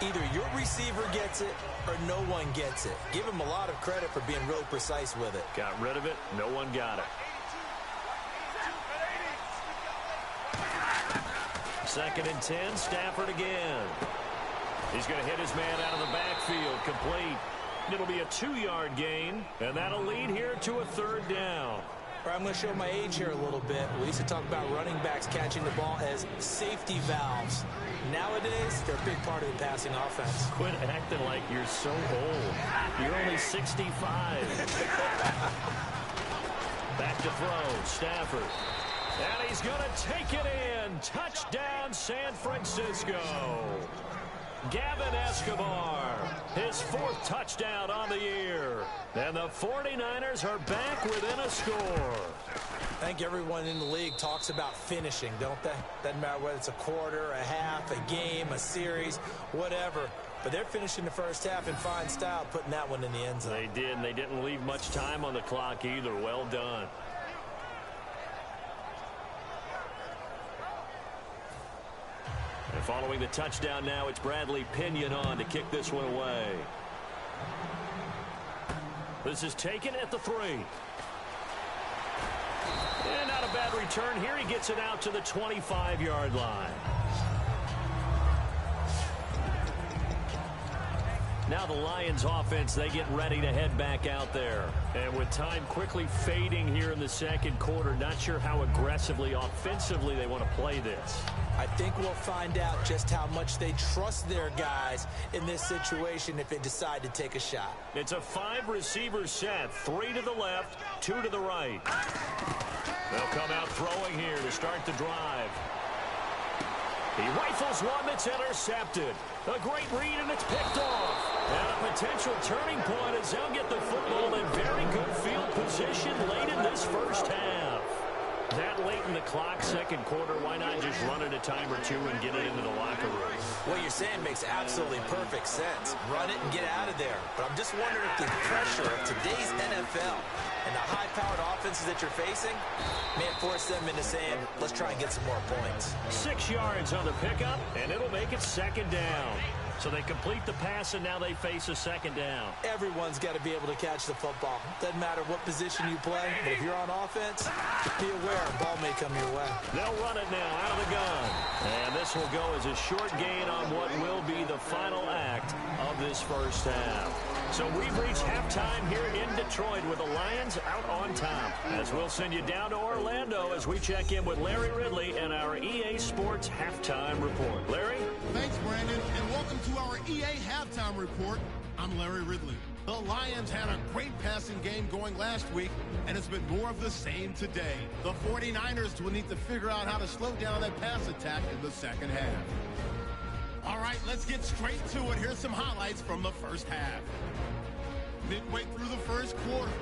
Speaker 3: Either your receiver gets it or no one gets it. Give him a lot of credit for being really precise with it.
Speaker 2: Got rid of it. No one got it. Second and 10, Stafford again. He's going to hit his man out of the backfield, complete. It'll be a 2-yard gain, and that'll lead here to a third down.
Speaker 3: All right, I'm going to show my age here a little bit. We used to talk about running backs catching the ball as safety valves. Nowadays, they're a big part of the passing offense.
Speaker 2: Quit acting like you're so old. You're only 65. Back to throw, Stafford. And he's going to take it in. Touchdown, San Francisco. Gavin Escobar, his 4th touchdown on the year. And the 49ers are back within a score.
Speaker 3: I think everyone in the league talks about finishing, don't they? Doesn't matter whether it's a quarter, a half, a game, a series, whatever. But they're finishing the first half in fine style, putting that one in the end zone.
Speaker 2: They did, and they didn't leave much time on the clock either. Well done. And following the touchdown now, it's Bradley Pinion on to kick this one away. This is taken at the 3. And not a bad return here. He gets it out to the 25-yard line. Now the Lions offense, they get ready to head back out there. And with time quickly fading here in the second quarter, not sure how aggressively, offensively they want to play this.
Speaker 3: I think we'll find out just how much they trust their guys in this situation if they decide to take a shot.
Speaker 2: It's a 5-receiver set, 3 to the left, 2 to the right. They'll come out throwing here to start the drive. He rifles one that's intercepted. A great read, and it's picked off. And a potential turning point as they'll get the football in very good field position late in this first half. That late in the clock, second quarter, why not just run it a time or two and get it into the locker room?
Speaker 3: What you're saying makes absolutely perfect sense. Run it and get out of there. But I'm just wondering if the pressure of today's NFL and the high-powered offenses that you're facing may force them into saying, let's try and get some more points.
Speaker 2: 6 yards on the pickup, and it'll make it second down. So they complete the pass, and now they face a second down.
Speaker 3: Everyone's got to be able to catch the football. Doesn't matter what position you play, but if you're on offense, be aware a ball may come your way.
Speaker 2: They'll run it now out of the gun. And this will go as a short gain on what will be the final act of this first half. So we've reached halftime here in Detroit with the Lions out on top. As we'll send you down to Orlando as we check in with Larry Ridley and our EA Sports Halftime Report. Larry?
Speaker 1: Thanks, Brandon, and welcome to our EA Halftime Report. I'm Larry Ridley. The Lions had a great passing game going last week, and it's been more of the same today. The 49ers will need to figure out how to slow down that pass attack in the second half. All right, let's get straight to it. Here's some highlights from the first half. Midway through the first quarter.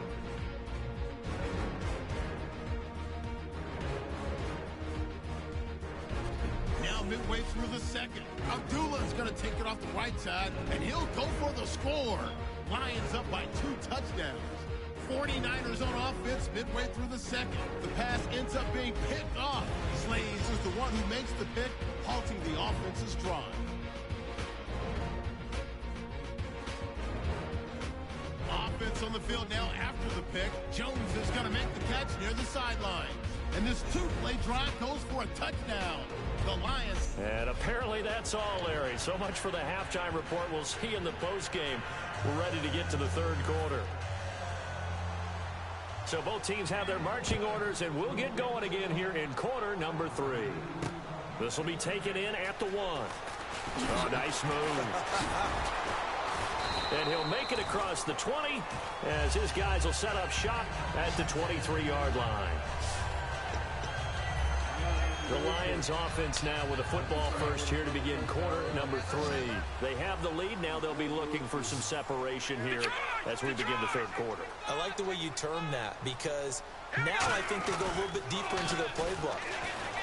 Speaker 1: Now midway through the second. Abdullah is going to take it off the right side, and he'll go for the score. Lions up by 2 touchdowns. 49ers on offense midway through the second. The pass ends up being picked off. Slays is the one who makes the pick, halting the offense's drive. Offense on the field now after the pick. Jones is going to make the catch near the sideline. And this 2-play drive goes for a touchdown. The Lions.
Speaker 2: And apparently that's all, Larry. So much for the halftime report. We'll see in the postgame. We're ready to get to the third quarter. So both teams have their marching orders, and we'll get going again here in quarter number 3. This will be taken in at the 1. Oh, nice move. And he'll make it across the 20 as his guys will set up shop at the 23-yard line. The Lions offense now with a football first here to begin quarter number 3. They have the lead. Now they'll be looking for some separation here as we begin the third quarter.
Speaker 3: I like the way you term that because now I think they go a little bit deeper into their playbook.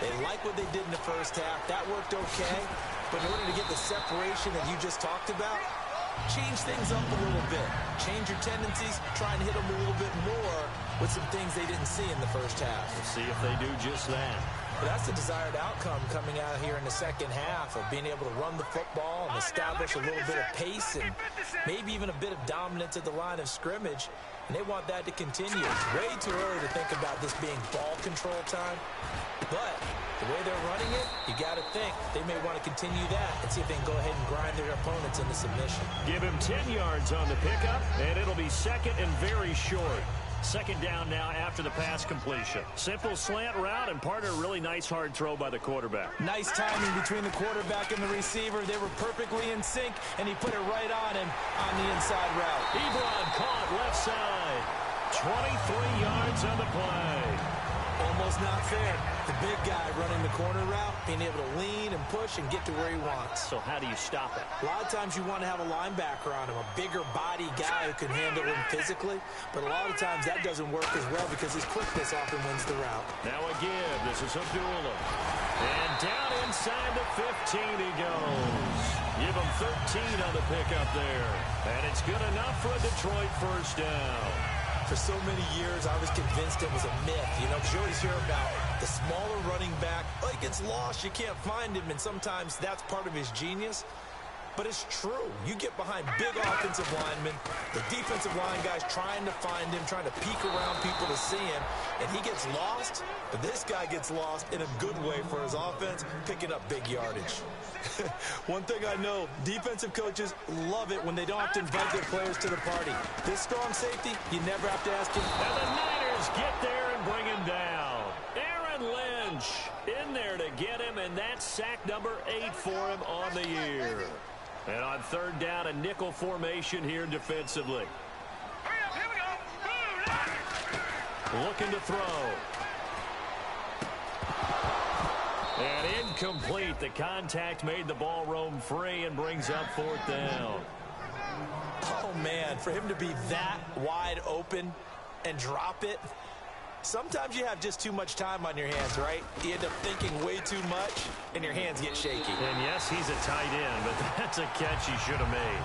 Speaker 3: They like what they did in the first half. That worked okay. But in order to get the separation that you just talked about, change things up a little bit. Change your tendencies. Try and hit them a little bit more with some things they didn't see in the first half.
Speaker 2: We'll see if they do just that.
Speaker 3: But that's the desired outcome coming out here in the second half of being able to run the football and establish a little bit of pace and maybe even a bit of dominance at the line of scrimmage. And they want that to continue. It's way too early to think about this being ball control time. But the way they're running it, you got to think they may want to continue that and see if they can go ahead and grind their opponents into submission.
Speaker 2: Give him 10 yards on the pickup, and it'll be second and very short. Second down now after the pass completion. Simple slant route, and part of a really nice hard throw by the quarterback.
Speaker 3: Nice timing between the quarterback and the receiver. They were perfectly in sync, and he put it right on him on the inside route.
Speaker 2: Ebron caught left side. 23 yards on the play.
Speaker 3: Almost not fair. The big guy running the corner route, being able to lean and push and get to where he wants.
Speaker 2: So how do you stop it?
Speaker 3: A lot of times you want to have a linebacker on him, a bigger body guy who can handle him physically. But a lot of times that doesn't work as well because his quickness often wins the route.
Speaker 2: Now again, this is Abdullah. And down inside the 15 he goes. Give him 13 on the pickup there. And it's good enough for a Detroit first down.
Speaker 3: For so many years, I was convinced it was a myth, you know, because you always hear about the smaller running back. Oh, he gets lost, you can't find him, and sometimes that's part of his genius. But it's true. You get behind big offensive linemen, the defensive line guys trying to find him, trying to peek around people to see him, and he gets lost. But this guy gets lost in a good way for his offense, picking up big yardage. One thing I know, defensive coaches love it when they don't have to invite their players to the party. This strong safety, you never have to ask him.
Speaker 2: And the Niners get there and bring him down. Aaron Lynch in there to get him, and that's sack number 8 for him on the year. And on third down, a nickel formation here defensively.
Speaker 5: Here we go.
Speaker 2: Looking to throw. And incomplete. The contact made the ball roam free and brings up fourth down.
Speaker 3: Oh, man, for him to be that wide open and drop it. Sometimes you have just too much time on your hands, right? You end up thinking way too much, and your hands get shaky.
Speaker 2: And yes, he's a tight end, but that's a catch he should have made.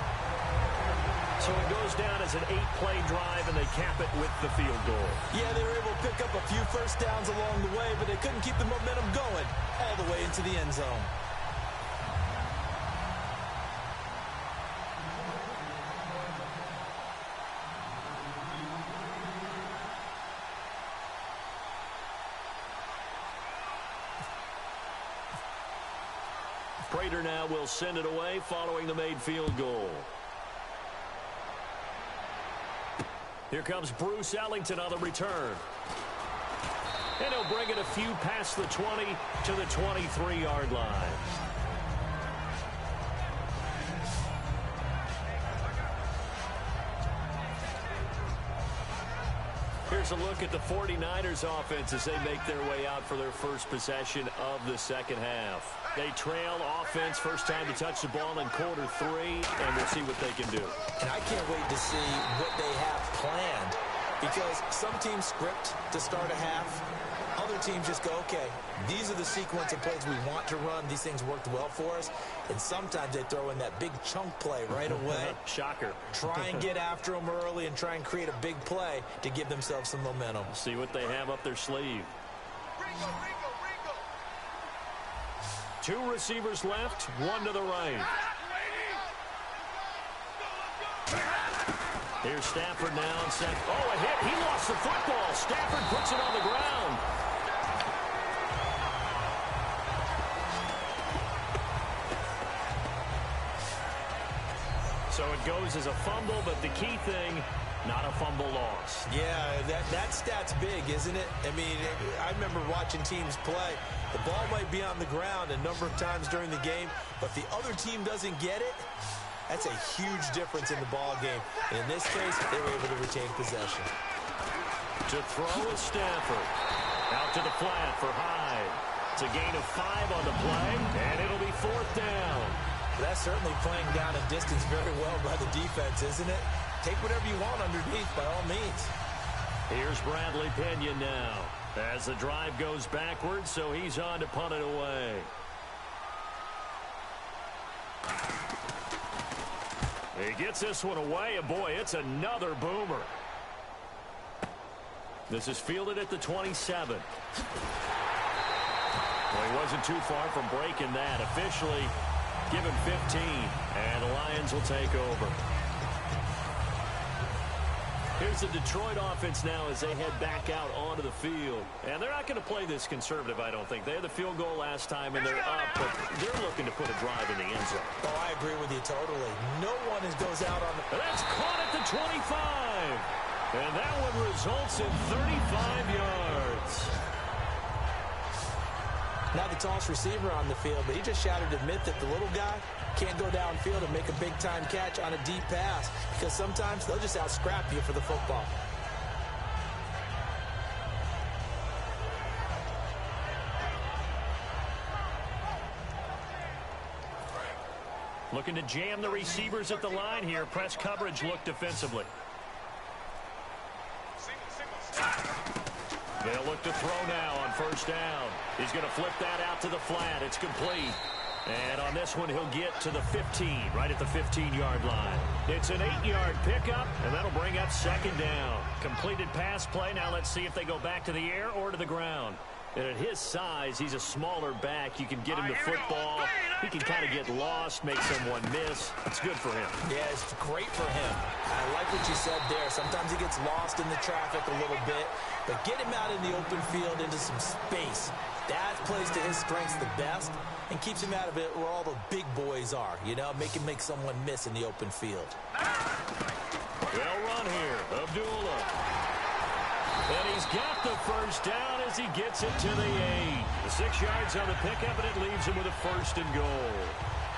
Speaker 2: So it goes down as an 8-play drive, and they cap it with the field goal.
Speaker 3: Yeah, they were able to pick up a few first downs along the way, but they couldn't keep the momentum going all the way into the end zone.
Speaker 2: Prater now will send it away following the made field goal. Here comes Bruce Ellington on the return. And he'll bring it a few past the 20 to the 23-yard line. Here's a look at the 49ers offense as they make their way out for their first possession of the second half. They trail offense first time to touch the ball in quarter 3, and we'll see what they can do.
Speaker 3: And I can't wait to see what they have planned because some teams script to start a half. Other teams just go, okay, these are the sequence of plays we want to run. These things worked well for us. And sometimes they throw in that big chunk play right away.
Speaker 2: Shocker.
Speaker 3: Try and get after them early and try and create a big play to give themselves some momentum.
Speaker 2: See what they have up their sleeve. Two receivers left, one to the right. Here's Stafford now in second. Oh, a hit. He lost the football. Stafford puts it on the ground. So it goes as a fumble, but the key thing, not a fumble loss.
Speaker 3: Yeah, that stat's big, isn't it? I mean, I remember watching teams play. The ball might be on the ground a number of times during the game, but if the other team doesn't get it, that's a huge difference in the ball game. And in this case, they were able to retain possession.
Speaker 2: To throw is Stafford. Out to the flat for Hyde. It's a gain of 5 on the play, and it'll be 4th down.
Speaker 3: That's certainly playing down a distance very well by the defense, isn't it? Take whatever you want underneath, by all means.
Speaker 2: Here's Bradley Pinion now as the drive goes backwards, so he's on to punt it away. He gets this one away, and boy, it's another boomer. This is fielded at the 27. Well, he wasn't too far from breaking that. Officially given 15, and the Lions will take over. Here's the Detroit offense now as they head back out onto the field. And they're not going to play this conservative, I don't think. They had the field goal last time, and they're up, but they're looking to put a drive in the end zone.
Speaker 3: Oh, I agree with you totally. No one goes out on the...
Speaker 2: And that's caught at the 25. And that one results in 35 yards.
Speaker 3: Not the tallest receiver on the field, but he just shouted to admit that the little guy can't go downfield and make a big-time catch on a deep pass because sometimes they'll just out-scrap you for the football.
Speaker 2: Looking to jam the receivers at the line here. Press coverage look defensively. They'll look to throw now on 1st down. He's going to flip that out to the flat. It's complete. And on this one, he'll get to the 15, right at the 15-yard line. It's an 8-yard pickup, and that'll bring up 2nd down. Completed pass play. Now let's see if they go back to the air or to the ground. And at his size, he's a smaller back. You can get him the football. He can kind of get lost, make someone miss. It's good for him. Yeah, it's great for him. I like what you said there. Sometimes he gets lost in the traffic a little bit, but get him out in the open field into some space. That plays to his strengths the best and keeps him out of it where all the big boys are, you know, make him make someone miss in the open field. They'll run here. Abdullah. And he's got the 1st down as he gets it to the 8. The 6 yards on the pickup, and it leaves him with a 1st and goal.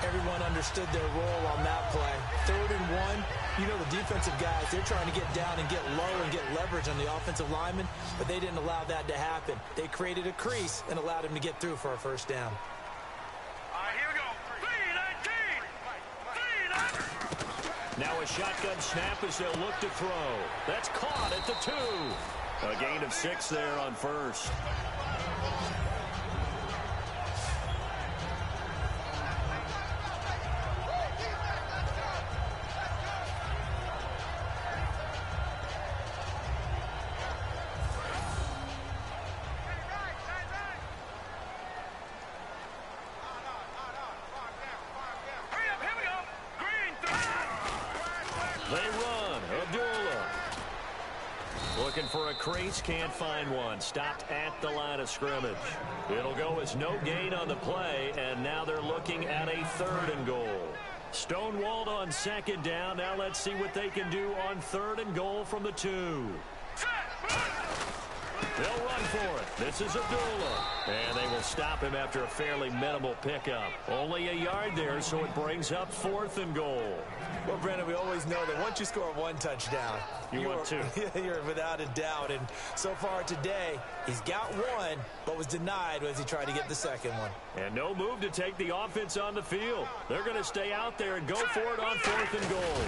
Speaker 3: Everyone understood their role on that play. 3rd and 1. You know, the defensive guys, they're trying to get down and get low and get leverage on the offensive lineman, but they didn't allow that to happen. They created a crease and allowed him to get through for a 1st down.
Speaker 5: Here we go. 3-19.
Speaker 2: Now a shotgun snap as they'll look to throw. That's caught at the 2. A gain of 6 there on 1st. For a crease, can't find one. Stopped at the line of scrimmage. It'll go as no gain on the play, and now they're looking at a 3rd and goal. Stonewalled on 2nd down. Now let's see what they can do on 3rd and goal from the 2. They'll run for it. This is Abdullah. And they will stop him after a fairly minimal pickup. Only a yard there, so it brings up 4th and goal.
Speaker 3: Well, Brandon, we always know that once you score 1 touchdown,
Speaker 2: you want 2.
Speaker 3: You're without a doubt. And so far today, he's got 1, but was denied as he tried to get the 2nd one.
Speaker 2: And no move to take the offense on the field. They're going to stay out there and go for it on 4th and goal.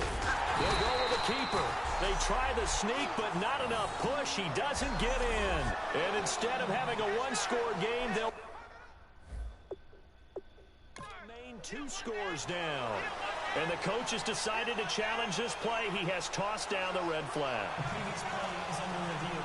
Speaker 2: They'll go with the keeper. They try the sneak, but not enough push. He doesn't get in. And instead of having a 1-score game, they'll remain 2 scores down. And the coach has decided to challenge this play. He has tossed down the red flag.
Speaker 4: The previous play is under review.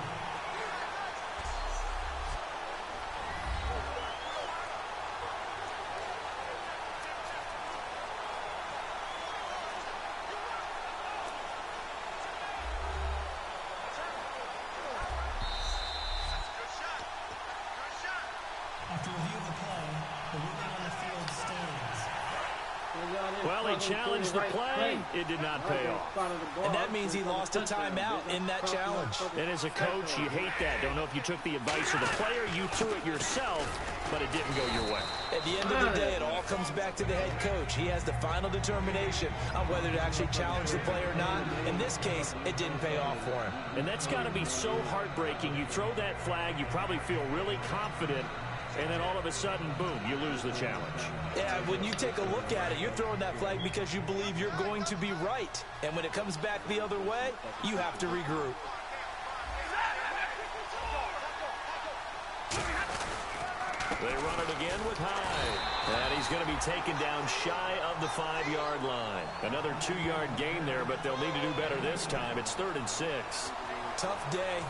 Speaker 4: After review of the play, the ruling on the field stands.
Speaker 2: Well, he challenged the play. It did not pay off.
Speaker 3: And that means he lost a timeout in that challenge.
Speaker 2: And as a coach, you hate that. Don't know if you took the advice of the player. You threw it yourself, but it didn't go your way.
Speaker 3: At the end of the day, it all comes back to the head coach. He has the final determination on whether to actually challenge the play or not. In this case, it didn't pay off for him.
Speaker 2: And that's got to be so heartbreaking. You throw that flag, you probably feel really confident, And then all of a sudden, boom, you lose the challenge.
Speaker 3: Yeah, when you take a look at it, you're throwing that flag because you believe you're going to be right. And when it comes back the other way, you have to regroup.
Speaker 2: They run it again with Hyde. And he's going to be taken down shy of the 5-yard line. Another 2-yard gain there, but they'll need to do better this time. It's 3rd and 6.
Speaker 3: Tough day,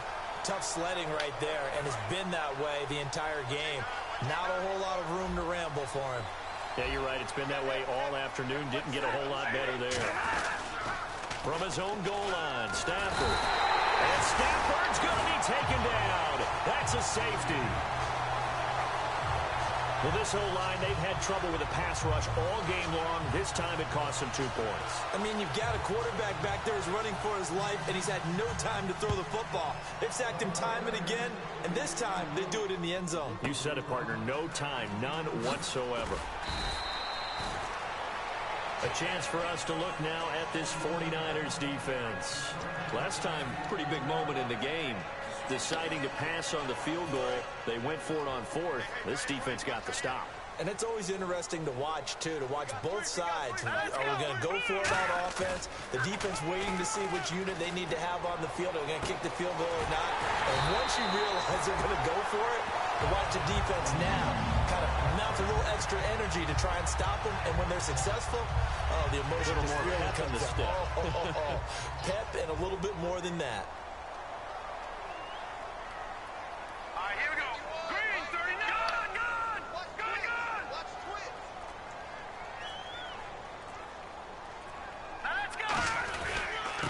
Speaker 3: tough sledding right there, and it's been that way the entire game. Not a whole lot of room to ramble for him.
Speaker 2: Yeah, you're right. It's been that way all afternoon. Didn't get a whole lot better there. From his own goal line, Stafford. And Stafford's going to be taken down. That's a safety. Well, this whole line, they've had trouble with a pass rush all game long. This time it cost them 2 points.
Speaker 3: I mean, you've got a quarterback back there who's running for his life, and he's had no time to throw the football. They've sacked him time and again, and this time they do it in the end zone.
Speaker 2: You said it, partner. No time, none whatsoever. A chance for us to look now at this 49ers defense. Last time, pretty big moment in the game. Deciding to pass on the field goal. They went for it on 4th. This defense got the stop.
Speaker 3: And it's always interesting to watch, too, to watch both sides. Are we going to go for it on offense? The defense waiting to see which unit they need to have on the field. Are they going to kick the field goal or not? And once you realize they're going to go for it, to watch the defense now kind of mount a little extra energy to try and stop them. And when they're successful, the emotion just really comes out. Pep and a little bit more than that.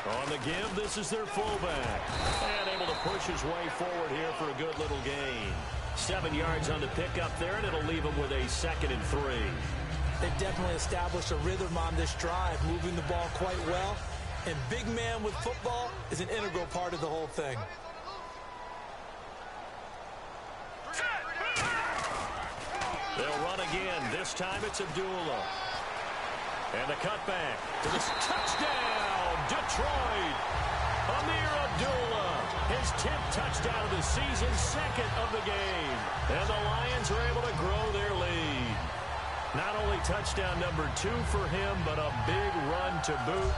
Speaker 2: On the give, this is their fullback. And able to push his way forward here for a good little gain. 7 yards on the pickup there, and it'll leave him with a 2nd and 3.
Speaker 3: They've definitely established a rhythm on this drive, moving the ball quite well. And big man with football is an integral part of the whole thing.
Speaker 2: They'll run again. This time it's Abdullah. And a cutback to this touchdown, Detroit. Amir Abdullah, his 10th touchdown of the season, 2nd of the game. And the Lions are able to grow their lead. Not only touchdown number 2 for him, but a big run to boot.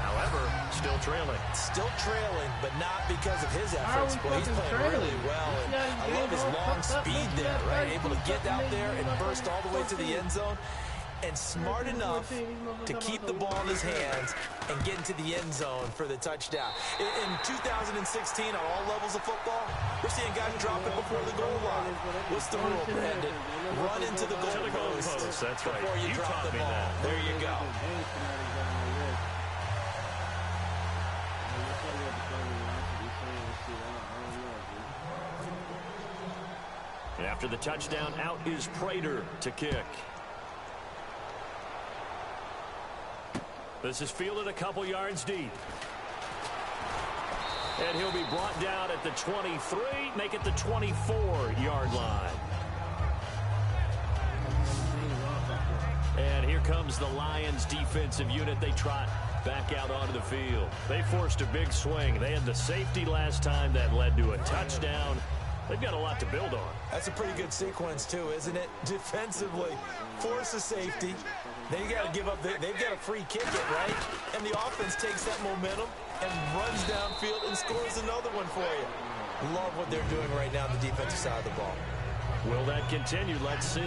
Speaker 2: However, still trailing.
Speaker 3: Still trailing, but not because of his efforts. Boy, he's playing really well. And I love his long speed there, right? Able to get out there and burst all the way to the end zone. And smart enough to keep the ball in his hands and get into the end zone for the touchdown. In 2016, on all levels of football, we're seeing guys drop it before the goal line. What's the rule, Brandon? Run into the goal post.
Speaker 2: That's right.
Speaker 3: Before you drop the ball.
Speaker 2: That.
Speaker 3: There you go.
Speaker 2: After the touchdown, out is Prater to kick. This is fielded a couple yards deep. And he'll be brought down at the 23, make it the 24-yard line. And here comes the Lions defensive unit. They trot back out onto the field. They forced a big swing. They had the safety last time that led to a touchdown. They've got a lot to build on.
Speaker 3: That's a pretty good sequence, too, isn't it? Defensively, force a safety. Then you got to give up. They've got to free kick it, right? And the offense takes that momentum and runs downfield and scores another one for you. Love what they're doing right now on the defensive side of the ball.
Speaker 2: Will that continue? Let's see.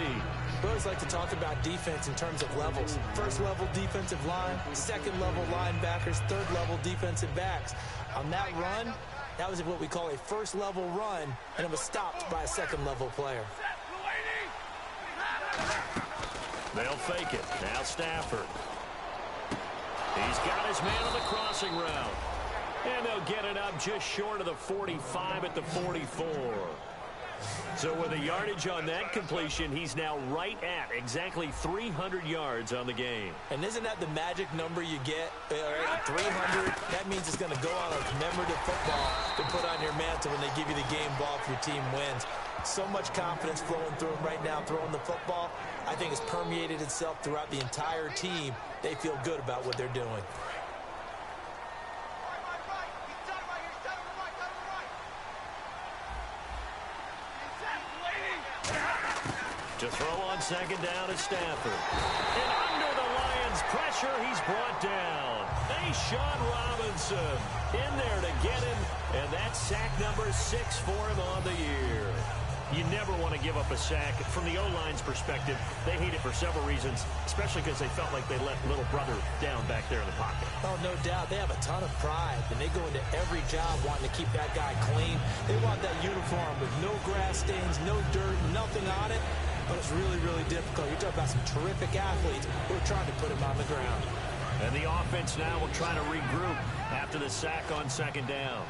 Speaker 3: We always like to talk about defense in terms of levels. First level defensive line, second level linebackers, third level defensive backs. On that run, that was what we call a first level run, and it was stopped by a second level player.
Speaker 2: They'll fake it. Now Stafford. He's got his man on the crossing route. And they'll get it up just short of the 45 at the 44. So with a yardage on that completion, he's now right at exactly 300 yards on the game.
Speaker 3: And isn't that the magic number you get? 300, that means it's going to go on a commemorative football to put on your mantle when they give you the game ball if your team wins. So much confidence flowing through him right now, throwing the football. I think it's permeated itself throughout the entire team. They feel good about what they're doing.
Speaker 2: To throw on second down is Stafford. And under the Lions' pressure, he's brought down. Sean Robinson in there to get him, and that's sack number 6 for him on the year. You never want to give up a sack. From the O-line's perspective, they hate it for several reasons, especially because they felt like they let little brother down back there in the pocket.
Speaker 3: Oh, no doubt. They have a ton of pride, and they go into every job wanting to keep that guy clean. They want that uniform with no grass stains, no dirt, nothing on it. But it's really, really difficult. You're talking about some terrific athletes who are trying to put him on the ground.
Speaker 2: And the offense now will try to regroup after the sack on second down.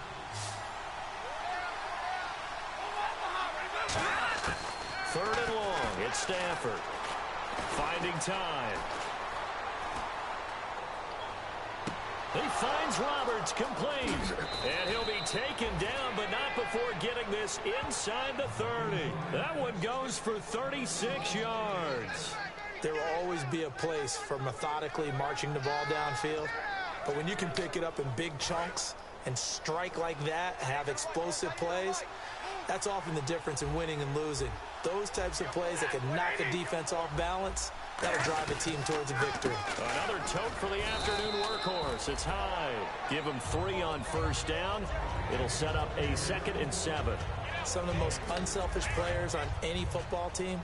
Speaker 2: Third and long. It's Stafford. Finding time. He finds Roberts, complete. And he'll be taken down, but not before getting this inside the 30. That one goes for 36 yards.
Speaker 3: There will always be a place for methodically marching the ball downfield. But when you can pick it up in big chunks and strike like that, have explosive plays, that's often the difference in winning and losing. Those types of plays that can knock a defense off balance, that'll drive a team towards a victory.
Speaker 2: Another tote for the afternoon workhorse. It's Hyde. Give him 3 on first down. It'll set up a 2nd and 7.
Speaker 3: Some of the most unselfish players on any football team,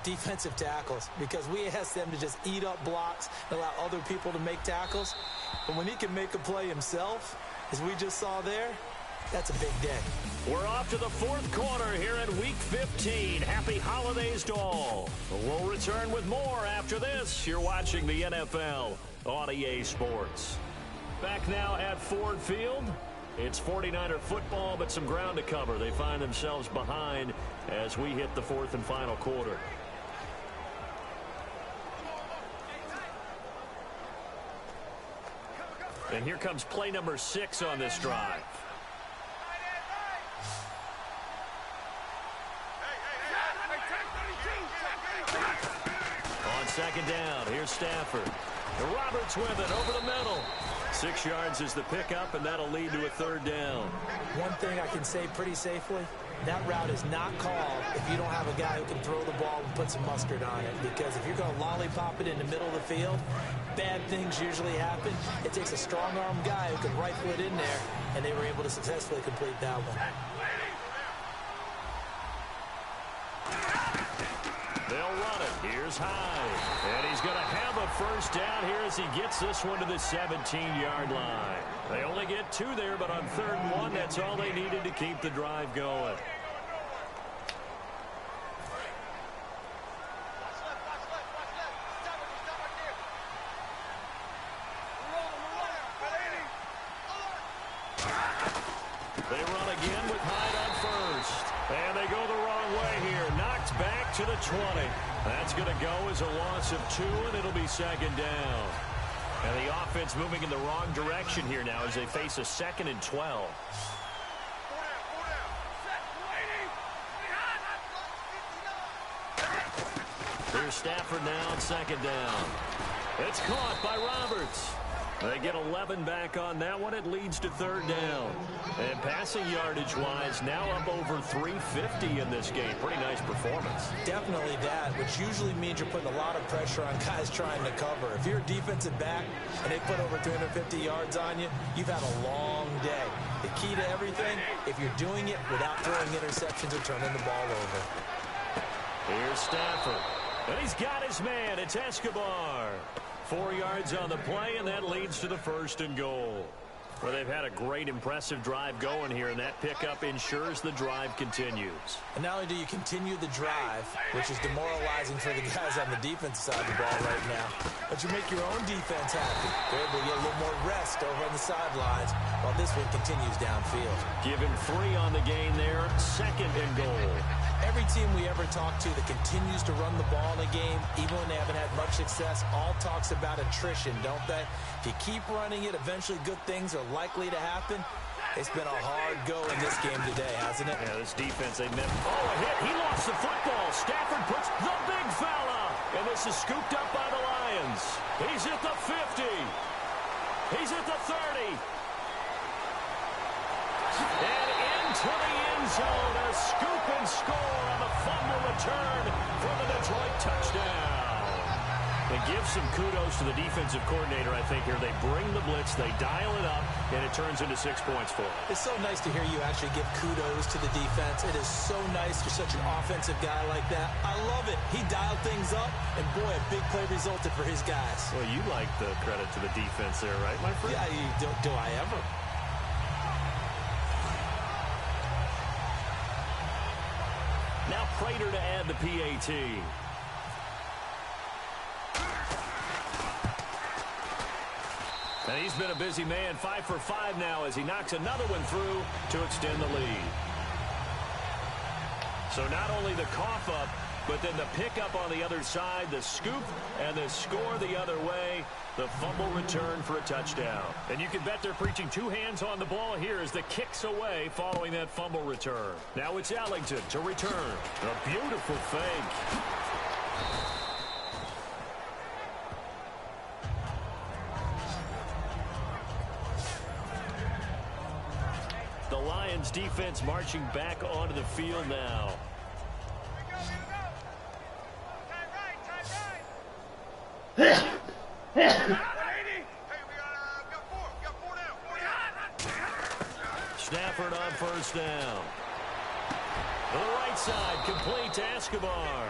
Speaker 3: defensive tackles, because we ask them to just eat up blocks and allow other people to make tackles. But when he can make a play himself, as we just saw there, that's a big day.
Speaker 2: We're off to the 4th quarter here in Week 15. Happy holidays to all. We'll return with more after this. You're watching the NFL on EA Sports. Back now at Ford Field. It's 49er football, but some ground to cover. They find themselves behind as we hit the 4th and final quarter. And here comes play number 6 on this drive. On second down, here's Stafford. And Roberts with it over the middle. 6 yards is the pickup, and that'll lead to a 3rd down.
Speaker 3: One thing I can say pretty safely, that route is not called if you don't have a guy who can throw the ball and put some mustard on it. Because if you're going to lollipop it in the middle of the field, bad things usually happen. It takes a strong-arm guy who can rifle it in there, and they were able to successfully complete that one.
Speaker 2: They'll run it. Here's Hyde. And he's going to have a 1st down here as he gets this one to the 17-yard line. They only get 2 there, but on 3rd and 1, that's all they needed to keep the drive going. They run again with Hyde on 1st. And they go the wrong way here. Knocked back to the 20. That's going to go as a loss of 2, and it'll be 2nd down. And the offense moving in the wrong direction here now as they face a 2nd and 12. Here's Stafford now on 2nd down. It's caught by Roberts. They get 11 back on that one. It leads to 3rd down. And passing yardage-wise, now up over 350 in this game. Pretty nice performance.
Speaker 3: Definitely that, which usually means you're putting a lot of pressure on guys trying to cover. If you're a defensive back and they put over 350 yards on you, you've had a long day. The key to everything, if you're doing it without throwing interceptions or turning the ball over.
Speaker 2: Here's Stafford. And he's got his man. It's Escobar. 4 yards on the play, and that leads to the 1st and goal. Well, they've had a great, impressive drive going here, and that pickup ensures the drive continues.
Speaker 3: And not only do you continue the drive, which is demoralizing for the guys on the defense side of the ball right now, but you make your own defense happy. They're able to get a little more rest over on the sidelines while this one continues downfield.
Speaker 2: Give him 3 on the gain there, 2nd and goal.
Speaker 3: Every team we ever talk to that continues to run the ball in a game, even when they haven't had much success, all talks about attrition, don't they? If you keep running it, eventually good things are likely to happen. It's been a hard go in this game today, hasn't it?
Speaker 2: Yeah, this defense, they met. Oh, a hit. He lost the football. Stafford puts the big fella. And this is scooped up by the Lions. He's at the 50. He's at the 30. And into to the end zone. A scoop and score on the fumble return for the Detroit touchdown. And give some kudos to the defensive coordinator, I think, here. They bring the blitz, they dial it up, and it turns into 6 points for them.
Speaker 3: It's so nice to hear you actually give kudos to the defense. It is so nice. You're such an offensive guy like that. I love it. He dialed things up, and boy, a big play resulted for his guys.
Speaker 2: Well, you like the credit to the defense there, right, my friend?
Speaker 3: Yeah, do I ever?
Speaker 2: Now Prater to add the PAT. And he's been a busy man, 5 for 5 now as he knocks another one through to extend the lead. So not only the cough up, but then the pickup on the other side, the scoop, and the score the other way, the fumble return for a touchdown. And you can bet they're preaching 2 hands on the ball here as the kick's away following that fumble return. Now it's Ellington to return. A beautiful fake. The Lions defense marching back onto the field now. Stafford on first down. To the right side, complete to Escobar.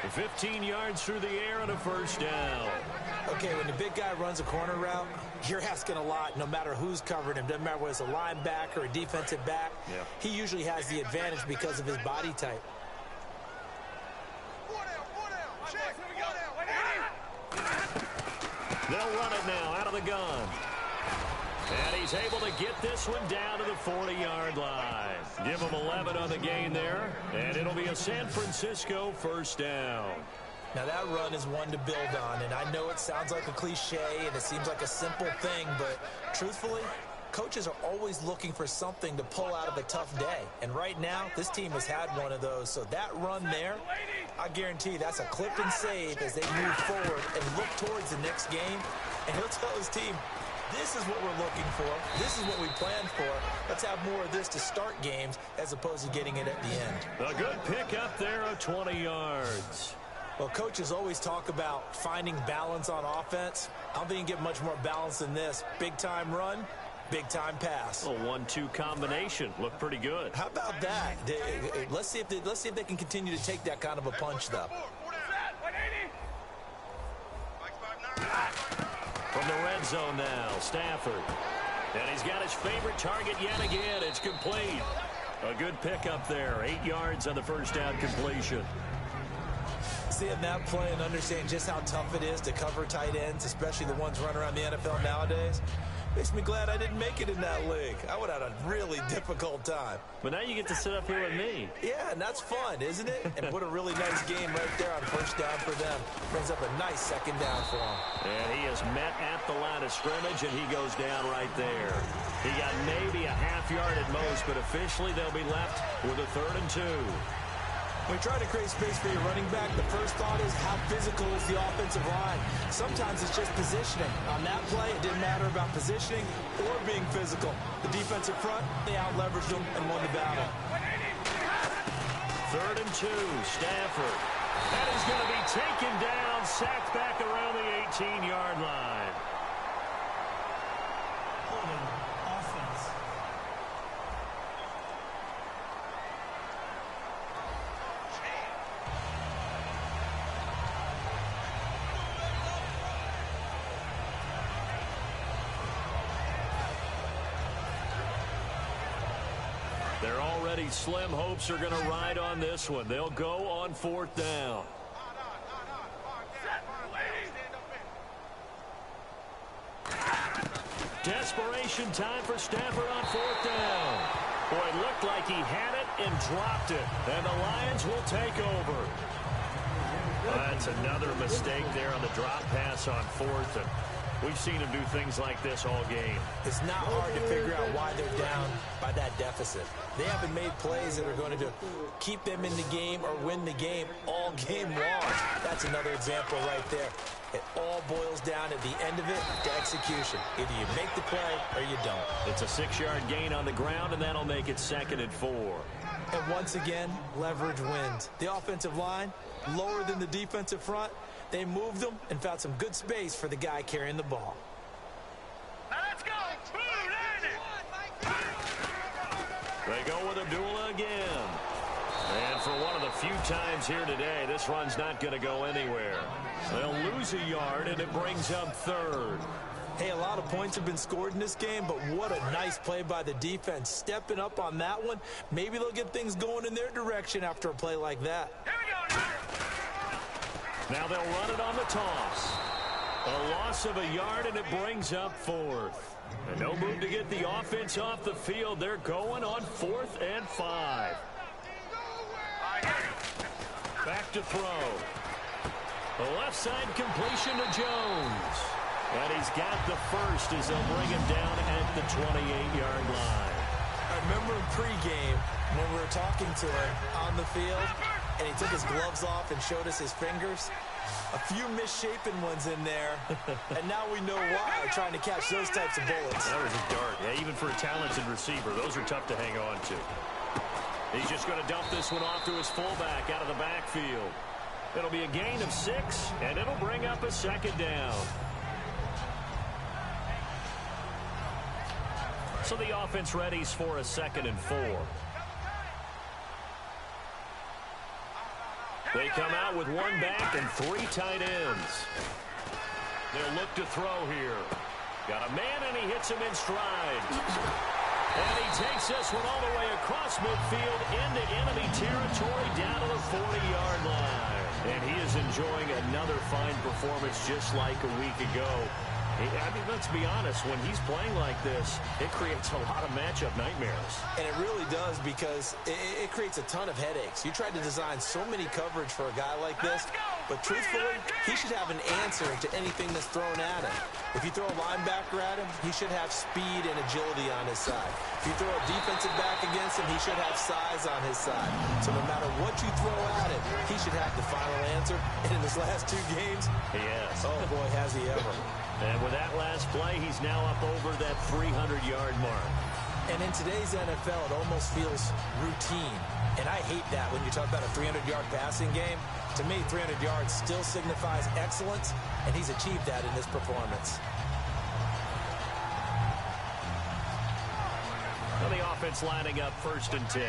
Speaker 2: 15 yards through the air and a first down.
Speaker 3: Okay, when the big guy runs a corner route, you're asking a lot no matter who's covering him. Doesn't matter whether it's a linebacker or a defensive back. Yeah. He usually has the advantage because of his body type.
Speaker 2: They'll run it now out of the gun. And he's able to get this one down to the 40-yard line. Give him 11 on the gain there, and it'll be a San Francisco first down.
Speaker 3: Now that run is one to build on, and I know it sounds like a cliche and it seems like a simple thing, but truthfully, coaches are always looking for something to pull out of a tough day. And right now, this team has had one of those. So that run there, I guarantee that's a clip and save as they move forward and look towards the next game. And he'll tell his team, this is what we're looking for. This is what we planned for. Let's have more of this to start games as opposed to getting it at the end.
Speaker 2: A good pick up there of 20 yards.
Speaker 3: Well, coaches always talk about finding balance on offense. I don't think you can get much more balance than this. Big-time run, big-time pass.
Speaker 2: A 1-2 combination. Looked pretty good.
Speaker 3: How about that? Let's see if they can continue to take that kind of a punch, though.
Speaker 2: From the red zone now, Stafford. And he's got his favorite target yet again. It's complete. A good pickup there. 8 yards on the first down completion.
Speaker 3: Seeing that play and understanding just how tough it is to cover tight ends, especially the ones running around the NFL nowadays, makes me glad I didn't make it in that league. I would have had a really difficult time.
Speaker 2: But now you get to sit up here with me.
Speaker 3: Yeah, and that's fun, isn't it? And what a really nice game right there on first down for them. Brings up a nice second down for them.
Speaker 2: And he is met at the line of scrimmage, and he goes down right there. He got maybe a half yard at most, but officially they'll be left with a 3rd and 2.
Speaker 3: When you try to create space for your running back, the first thought is how physical is the offensive line. Sometimes it's just positioning. On that play, it didn't matter about positioning or being physical. The defensive front, they out-leveraged them and won the battle.
Speaker 2: 3rd and 2, Stafford. That is going to be taken down, sacked back around the 18-yard line.
Speaker 4: Holding offense.
Speaker 2: Their already slim hopes are going to ride on this one. They'll go on 4th down. Desperation time for Stafford on 4th down. Boy, it looked like he had it and dropped it. And the Lions will take over. That's another mistake there on the drop pass on 4th. And we've seen him do things like this all game.
Speaker 3: It's not hard to figure out why they're down by that deficit. They haven't made plays that are going to keep them in the game or win the game all game long. That's another example right there. It all boils down at the end of it to execution. Either you make the play or you don't.
Speaker 2: It's a 6-yard gain on the ground, and that'll make it 2nd and 4.
Speaker 3: And once again, leverage wins. The offensive line, lower than the defensive front. They moved them and found some good space for the guy carrying the ball.
Speaker 5: Now let's go.
Speaker 2: They go with Abdullah again. And for one of the few times here today, this run's not going to go anywhere. They'll lose a yard, and it brings up 3rd.
Speaker 3: Hey, a lot of points have been scored in this game, but what a nice play by the defense. Stepping up on that one, maybe they'll get things going in their direction after a play like that.
Speaker 5: Here we go.
Speaker 2: Now they'll run it on the toss. A loss of a yard, and it brings up 4th. And no move to get the offense off the field. They're going on 4th and 5. Back to throw. The left side completion to Jones. And he's got the first as they'll bring him down at the 28-yard line.
Speaker 3: I remember in pregame when we were talking to him on the field, and he took his gloves off and showed us his fingers. A few misshapen ones in there, and now we know why, trying to catch those types of bullets.
Speaker 2: That was a dart. Yeah, even for a talented receiver, those are tough to hang on to. He's just going to dump this one off to his fullback out of the backfield. It'll be a gain of 6, and it'll bring up a 2nd down. So the offense readies for a 2nd and 4. They come out with 1 back and 3 tight ends. They'll look to throw here. Got a man, and he hits him in stride. And he takes this one all the way across midfield into enemy territory down to the 40-yard line. And he is enjoying another fine performance just like a week ago. I mean, let's be honest, when he's playing like this, it creates a lot of matchup nightmares.
Speaker 3: And it really does, because it creates a ton of headaches. You tried to design so many coverage for a guy like this, but truthfully, he should have an answer to anything that's thrown at him. If you throw a linebacker at him, he should have speed and agility on his side. If you throw a defensive back against him, he should have size on his side. So no matter what you throw at him, he should have the final answer. And in his last 2 games,
Speaker 2: he has.
Speaker 3: Oh, boy, has he ever.
Speaker 2: And with that last play, he's now up over that 300-yard mark.
Speaker 3: And in today's NFL, it almost feels routine. And I hate that when you talk about a 300-yard passing game. To me, 300 yards still signifies excellence, and he's achieved that in this performance.
Speaker 2: Well, the offense lining up 1st and 10.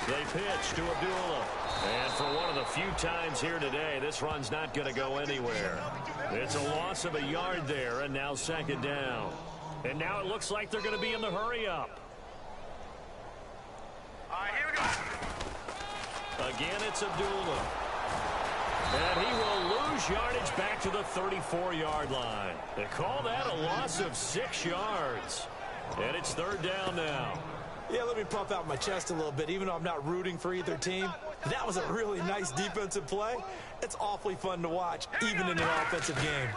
Speaker 2: They pitch to Abdullah. And for one of the few times here today, this run's not going to go anywhere. It's a loss of a yard there, and now 2nd down. And now it looks like they're going to be in the hurry-up.
Speaker 5: All right, here we go.
Speaker 2: Again, it's Abdullah. And he will lose yardage back to the 34-yard line. They call that a loss of 6 yards. And it's 3rd down now.
Speaker 3: Yeah, let me puff out my chest a little bit, even though I'm not rooting for either team. That was a really nice defensive play. It's awfully fun to watch, even in an offensive game.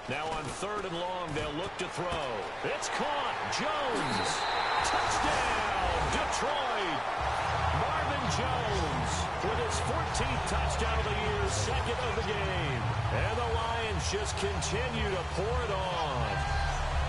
Speaker 2: Now on 3rd and long, they'll look to throw. It's caught. Jones. Touchdown, Detroit. Marvin Jones with his 14th touchdown of the year, 2nd of the game. And the Lions just continue to pour it on.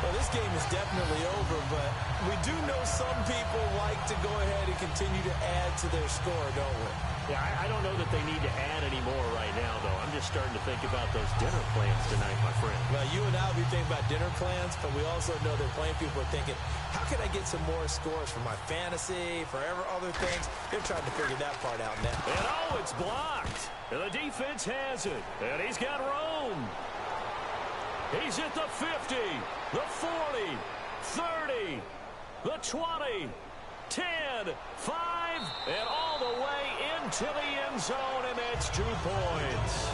Speaker 3: Well, this game is definitely over, but we do know some people like to go ahead and continue to add to their score, don't we?
Speaker 2: Yeah, I don't know that they need to add any more right now, though. I'm just starting to think about those dinner plans tonight, my friend.
Speaker 3: Well, you and I will be thinking about dinner plans, but we also know that playing people are thinking, how can I get some more scores for my fantasy, for other things? They're trying to figure that part out now.
Speaker 2: And oh, it's blocked. And the defense has it. And he's got room. He's at the 50, the 40, 30, the 20, 10, 5, and all the way into the end zone, and that's 2 points.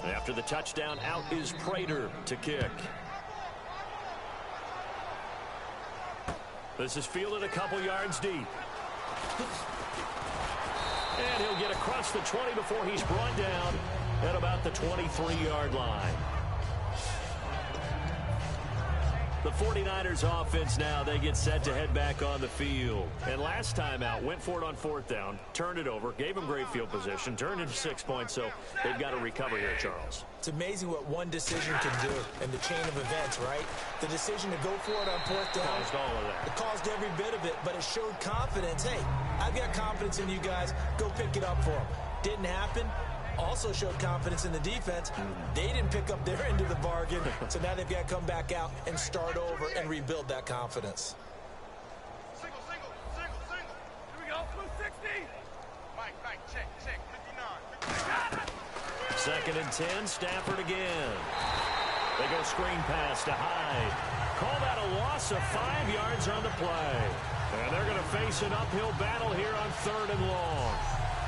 Speaker 2: After the touchdown, out is Prater to kick. This is fielded a couple yards deep. And he'll get across the 20 before he's brought down at about the 23-yard line. The 49ers offense now, they get set to head back on the field. And last time out, went for it on 4th down, turned it over, gave them great field position, turned it for 6 points, so they've got to recover here, Charles.
Speaker 3: It's amazing what one decision can do in the chain of events, right? The decision to go for it on 4th down.
Speaker 2: Caused all of that.
Speaker 3: It caused every bit of it, but it showed confidence. Hey, I've got confidence in you guys. Go pick it up for them. Didn't happen. Also showed confidence in the defense. They didn't pick up their end of the bargain, so now they've got to come back out and start over and rebuild that confidence.
Speaker 5: Single. Here we go. Blue 60. Mike, check. 59.
Speaker 2: 2nd and 10, Stafford again. They go screen pass to Hyde. Call that a loss of 5 yards on the play. And they're going to face an uphill battle here on 3rd and long.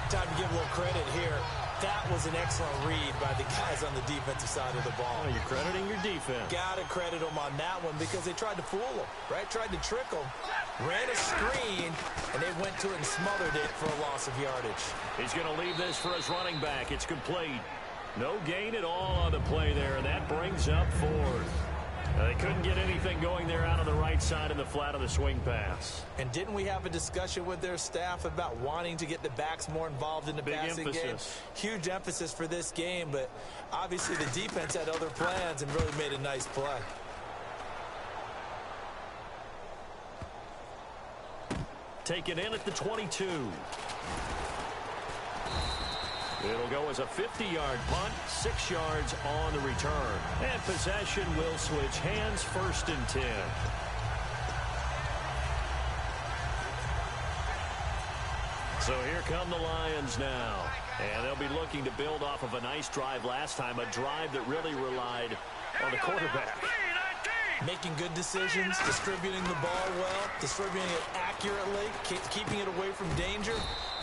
Speaker 3: Time to give a little credit here. That was an excellent read by the guys on the defensive side of the ball.
Speaker 2: Oh, you're crediting your defense.
Speaker 3: Got to credit them on that one because they tried to fool them, right? Tried to trick them. Ran a screen, and they went to it and smothered it for a loss of yardage.
Speaker 2: He's going to leave this for his running back. It's complete. No gain at all on the play there, and that brings up 4th. They couldn't get anything going there out on the right side in the flat of the swing pass.
Speaker 3: And didn't we have a discussion with their staff about wanting to get the backs more involved in the passing game? Huge emphasis for this game, but obviously the defense had other plans and really made a nice play.
Speaker 2: Taken in at the 22. It'll go as a 50-yard punt, 6 yards on the return. And possession will switch hands, 1st and 10. So here come the Lions now. And they'll be looking to build off of a nice drive last time, a drive that really relied on the quarterback.
Speaker 3: Making good decisions, distributing the ball well, distributing it accurately, keeping it away from danger.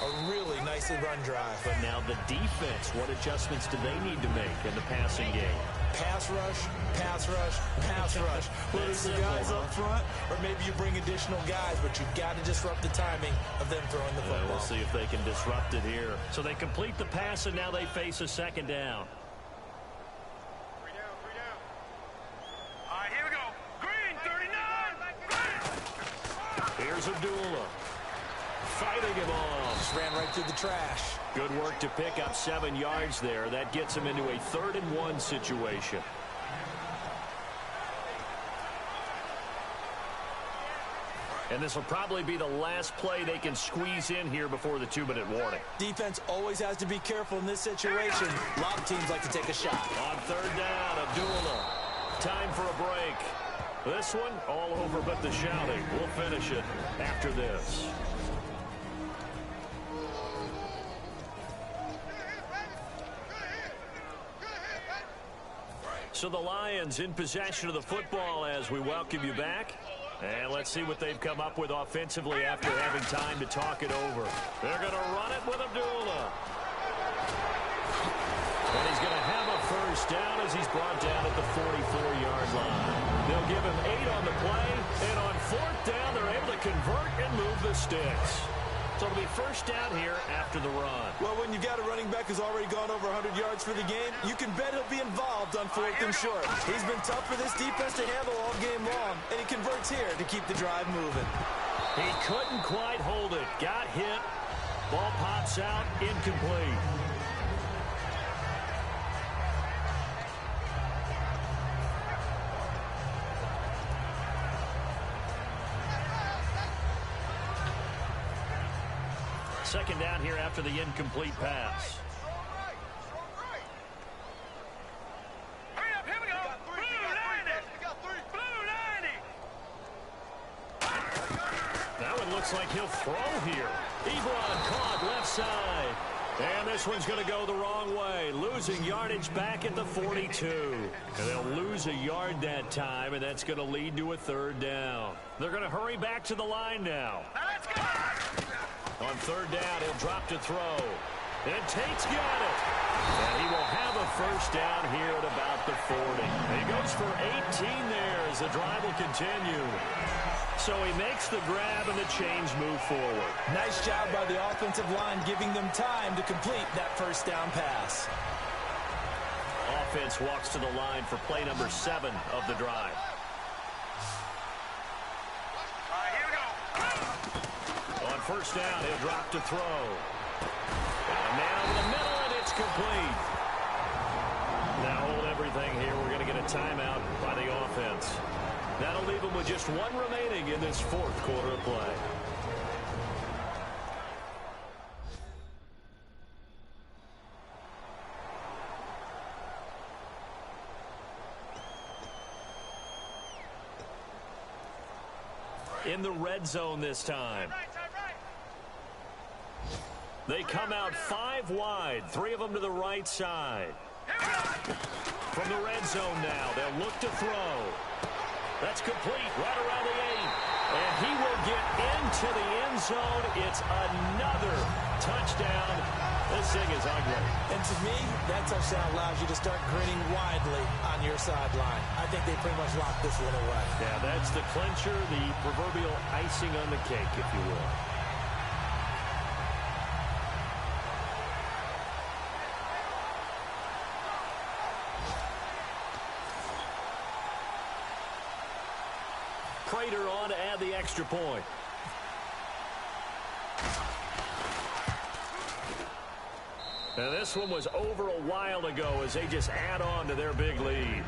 Speaker 3: A really nicely run drive.
Speaker 2: But now the defense, what adjustments do they need to make in the passing game?
Speaker 3: Pass rush, pass rush, pass rush. Whether it's the guys up front or maybe you bring additional guys, but you've got to disrupt the timing of them throwing the football.
Speaker 2: We'll see if they can disrupt it here. So they complete the pass, and now they face a 2nd down.
Speaker 5: 3 down. All right, here we go. Green, 39.
Speaker 2: Here's Abdullah. Fighting him off.
Speaker 3: Just ran right through the trash.
Speaker 2: Good work to pick up 7 yards there. That gets him into a 3rd and 1 situation. And this will probably be the last play they can squeeze in here before the 2-minute warning.
Speaker 3: Defense always has to be careful in this situation. A lot of teams like to take a shot.
Speaker 2: On 3rd down, Abdullah. Time for a break. This one, all over but the shouting. We'll finish it after this. So the Lions in possession of the football as we welcome you back. And let's see what they've come up with offensively after having time to talk it over. They're going to run it with Abdullah. And he's going to have a 1st down as he's brought down at the 44-yard line. They'll give him 8 on the play. And on 4th down, they're able to convert and move the sticks. So it'll be 1st down here after the run.
Speaker 3: Well, when you've got a running back who's already gone over 100 yards for the game, you can bet he'll be involved on 4th and short. He's been tough for this defense to handle all game long, and he converts here to keep the drive moving.
Speaker 2: He couldn't quite hold it. Got hit. Ball pops out. Incomplete. Second down here after the incomplete pass.
Speaker 5: Hurry up, here we go. Blue 90.
Speaker 2: That one looks like he'll throw here. Ebron caught left side. And this one's going to go the wrong way. Losing yardage back at the 42. And they'll lose a yard that time, and that's going to lead to a 3rd down. They're going to hurry back to the line now.
Speaker 5: Now let's go.
Speaker 2: On 3rd down, he'll drop to throw. And Tate's got it. And he will have a 1st down here at about the 40. And he goes for 18 there as the drive will continue. So he makes the grab and the chains move forward.
Speaker 3: Nice job by the offensive line giving them time to complete that 1st down pass.
Speaker 2: Offense walks to the line for play number 7 of the drive. first down. He'll drop to throw. Got a man over the middle, and it's complete. Now hold everything here. We're going to get a timeout by the offense. That'll leave them with just one remaining in this fourth quarter of play. In the red zone this time. They come out 5 wide, 3 of them to the right side. From the red zone now, they'll look to throw. That's complete right around the 8. And he will get into the end zone. It's another touchdown. This thing is ugly.
Speaker 3: And to me, that touchdown allows you to start grinning widely on your sideline. I think they pretty much locked this one away.
Speaker 2: Yeah, that's the clincher, the proverbial icing on the cake, if you will. Prater on to add the extra point. Now this one was over a while ago as they just add on to their big lead.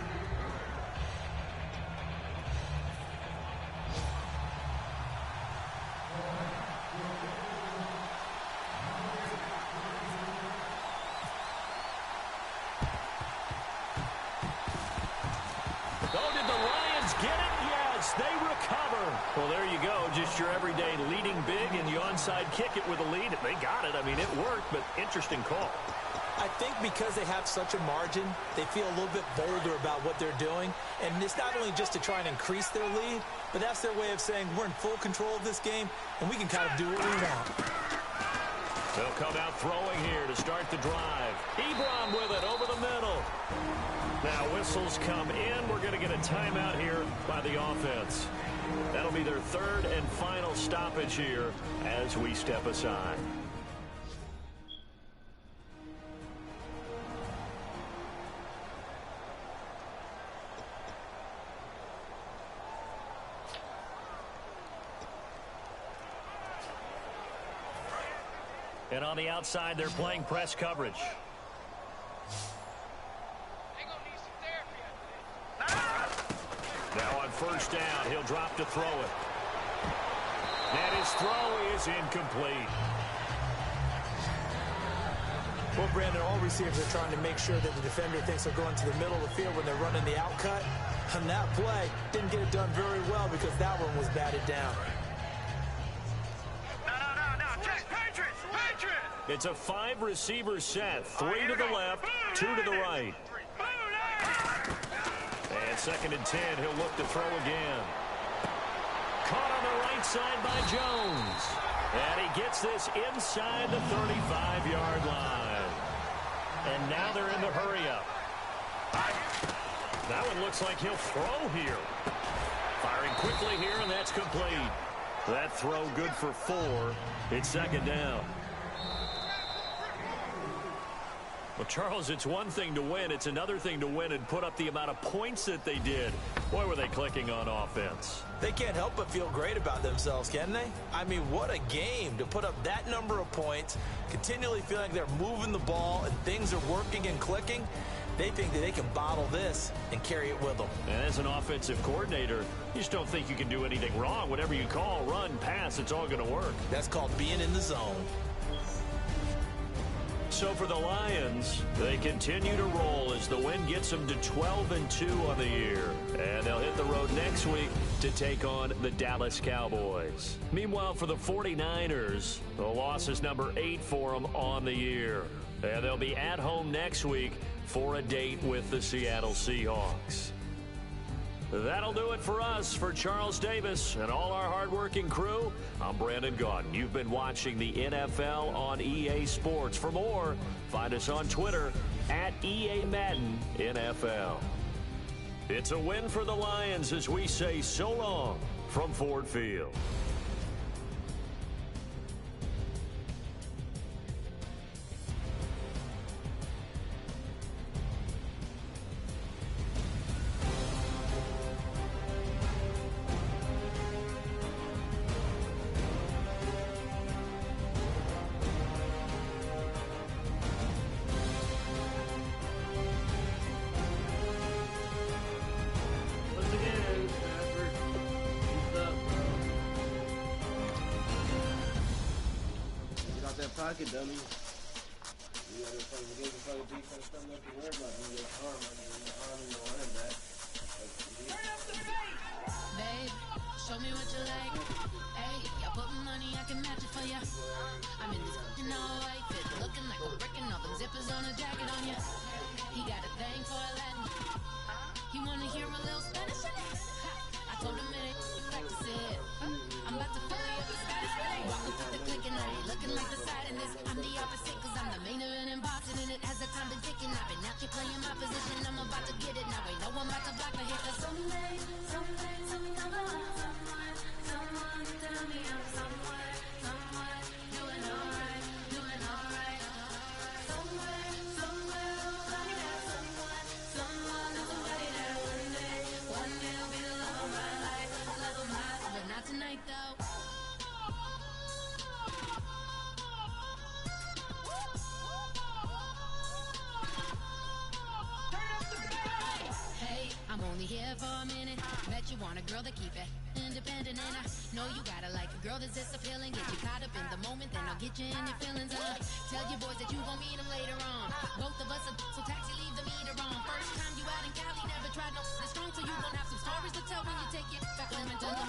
Speaker 2: Oh, did the Lions get it? Yes, they recover. Well, there you go. Just your everyday leading big, and you onside kick it with a lead. They got it. I mean, it worked, but interesting call.
Speaker 3: I think because they have such a margin, they feel a little bit bolder about what they're doing. And it's not only just to try and increase their lead, but that's their way of saying we're in full control of this game, and we can kind of do what we want.
Speaker 2: They'll come out throwing here to start the drive. Ebron with it over the middle. Now whistles come in. We're going to get a timeout here by the offense. That'll be their third and final stoppage here as we step aside. And on the outside, they're playing press coverage. Now on first down, he'll drop to throw it. And his throw is incomplete.
Speaker 3: Well, Brandon, all receivers are trying to make sure that the defender thinks they're going to the middle of the field when they're running the out cut. And that play didn't get it done very well because that one was batted down.
Speaker 2: It's a 5-receiver set. 3 to the left, 2 to the right. And second and 10, he'll look to throw again. Caught on the right side by Jones. And he gets this inside the 35-yard line. And now they're in the hurry-up. That one looks like he'll throw here. Firing quickly here, and that's complete. That throw good for 4. It's second down. Well, Charles, it's one thing to win. It's another thing to win and put up the amount of points that they did. Boy, were they clicking on offense.
Speaker 3: They can't help but feel great about themselves, can they? I mean, what a game to put up that number of points, continually feeling like they're moving the ball and things are working and clicking. They think that they can bottle this and carry it with them.
Speaker 2: And as an offensive coordinator, you just don't think you can do anything wrong. Whatever you call, run, pass, it's all going to work.
Speaker 3: That's called being in the zone.
Speaker 2: So for the Lions, they continue to roll as the win gets them to 12-2 on the year. And they'll hit the road next week to take on the Dallas Cowboys. Meanwhile, for the 49ers, the loss is number 8 for them on the year. And they'll be at home next week for a date with the Seattle Seahawks. That'll do it for us. For Charles Davis and all our hardworking crew, I'm Brandon Gaudin. You've been watching the NFL on EA Sports. For more, find us on Twitter at EA Madden NFL. It's a win for the Lions as we say so long from Ford Field.
Speaker 6: pocket, dummy. You gotta fucking get the fucking defense, something to worry about. You get an arm, and your arm back.
Speaker 5: Turn up the bass!
Speaker 7: Babe, show me what you like. Hey, I put money, I can match it for ya. I'm in this in all white fit, looking like a brick and all them zippers on a jacket on ya. He got a thing for a Latin. He wanna hear a little Spanish in it. I told him it ain't practice it. I'm about to fill you up with Spanish. Walking through the click and I ain't looking like the side in this. I'm the opposite cause I'm the main event in boxing and it has the time been ticking. I've been out here playing my position. I'm about to get it now. Ain't no one about to block my hit cause someday, someone tell me I'm somewhere, doing alright. Somewhere, somebody that one day will be the love of my life, but not tonight though. Hey, I'm only here for a minute. Bet you want a girl to keep it independent, and I know you gotta like a girl that's this appealing. Get you caught up in the moment, then I'll get you in your feelings. Tell your boys that you gon' meet them later on. Both of us are so taxi, leave the meter on. First time you out in Cali, never tried no this strong, so you gon' have some stories to tell when you take it back home and tell them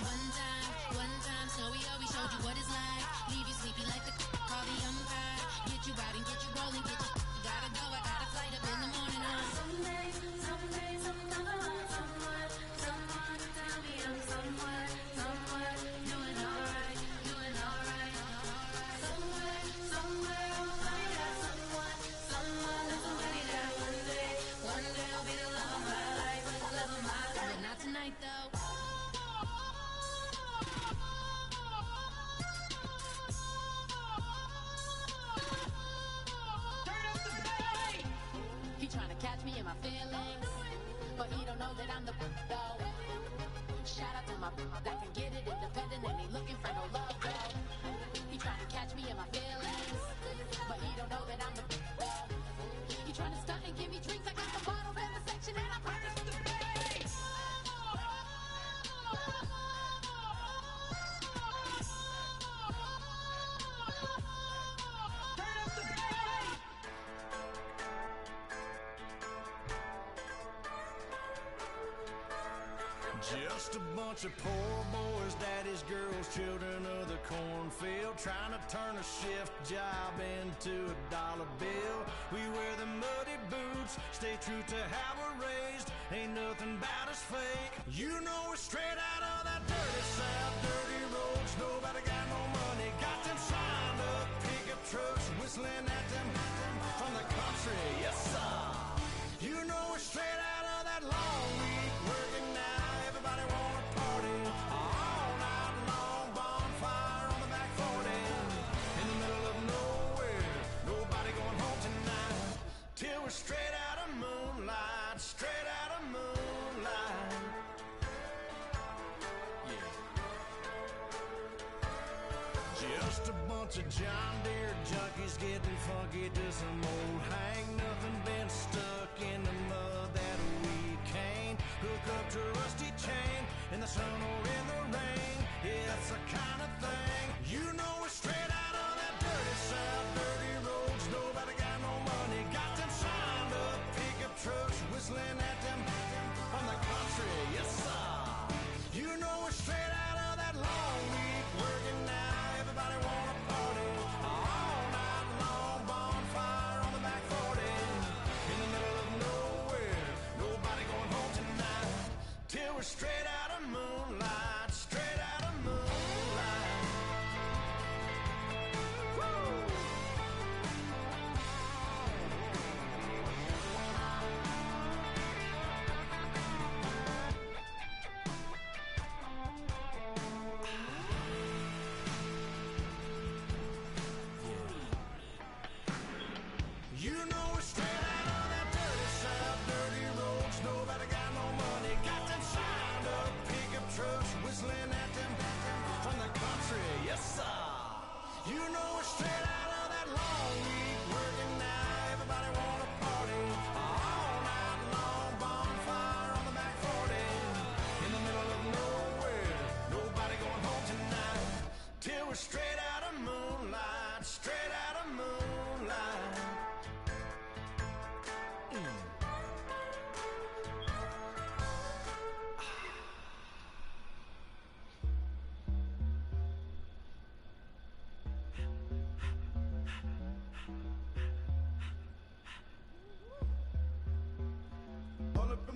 Speaker 7: one time, Snowy always showed you what it's like. Leave you sleepy like the call the umpire. Get you out and get you rolling, get you gotta go. I got a flight up in the morning on someday, someone tell me I'm somewhere, doing alright. Somewhere, somebody that somebody that one day will be the love of my life, but not tonight though. He tryna catch me in my feelings, but he don't know that I'm the though. Shout out to my that can get it independent and he looking for no love though. He tryna catch me in my feelings, but he don't know that I'm the though. He tryna stunt and give me drinks. I got the bottle in the section and I promise the bass.
Speaker 5: Turn up the bass!
Speaker 8: Just a bunch of poor boys, daddy's girls, children of the cornfield, trying to turn a shift job into a dollar bill. We wear the muddy boots, stay true to how we're raised. Ain't nothing about us fake. You know we're straight out of that dirty south, dirty roads. Nobody got no money, got them signed up pickup trucks, whistling at them from the country. Yes, sir. You know we're straight out of that long week, working now. Everybody wanna party all night long, bonfire on the back 40, in the middle of nowhere, nobody going home tonight, till we're straight out of moonlight, straight out of moonlight. Yeah. Just a bunch of John Deere junkies getting funky to some old hang, nothing been stuck in the mud that we can't hook up to a rusty chain in the sun or in the rain. Yeah, that's the kind of thing. You know we're straight out of that dirty south, dirty roads. Nobody got no money, got them signed up pickup trucks, whistling at them from the country. Yes, sir. You know we're straight out of that long week, working now. Everybody wanna party all night long, bonfire on the back 40, in the middle of nowhere, nobody going home tonight, till we're straight out of moonlight, straight out of moonlight. Woo!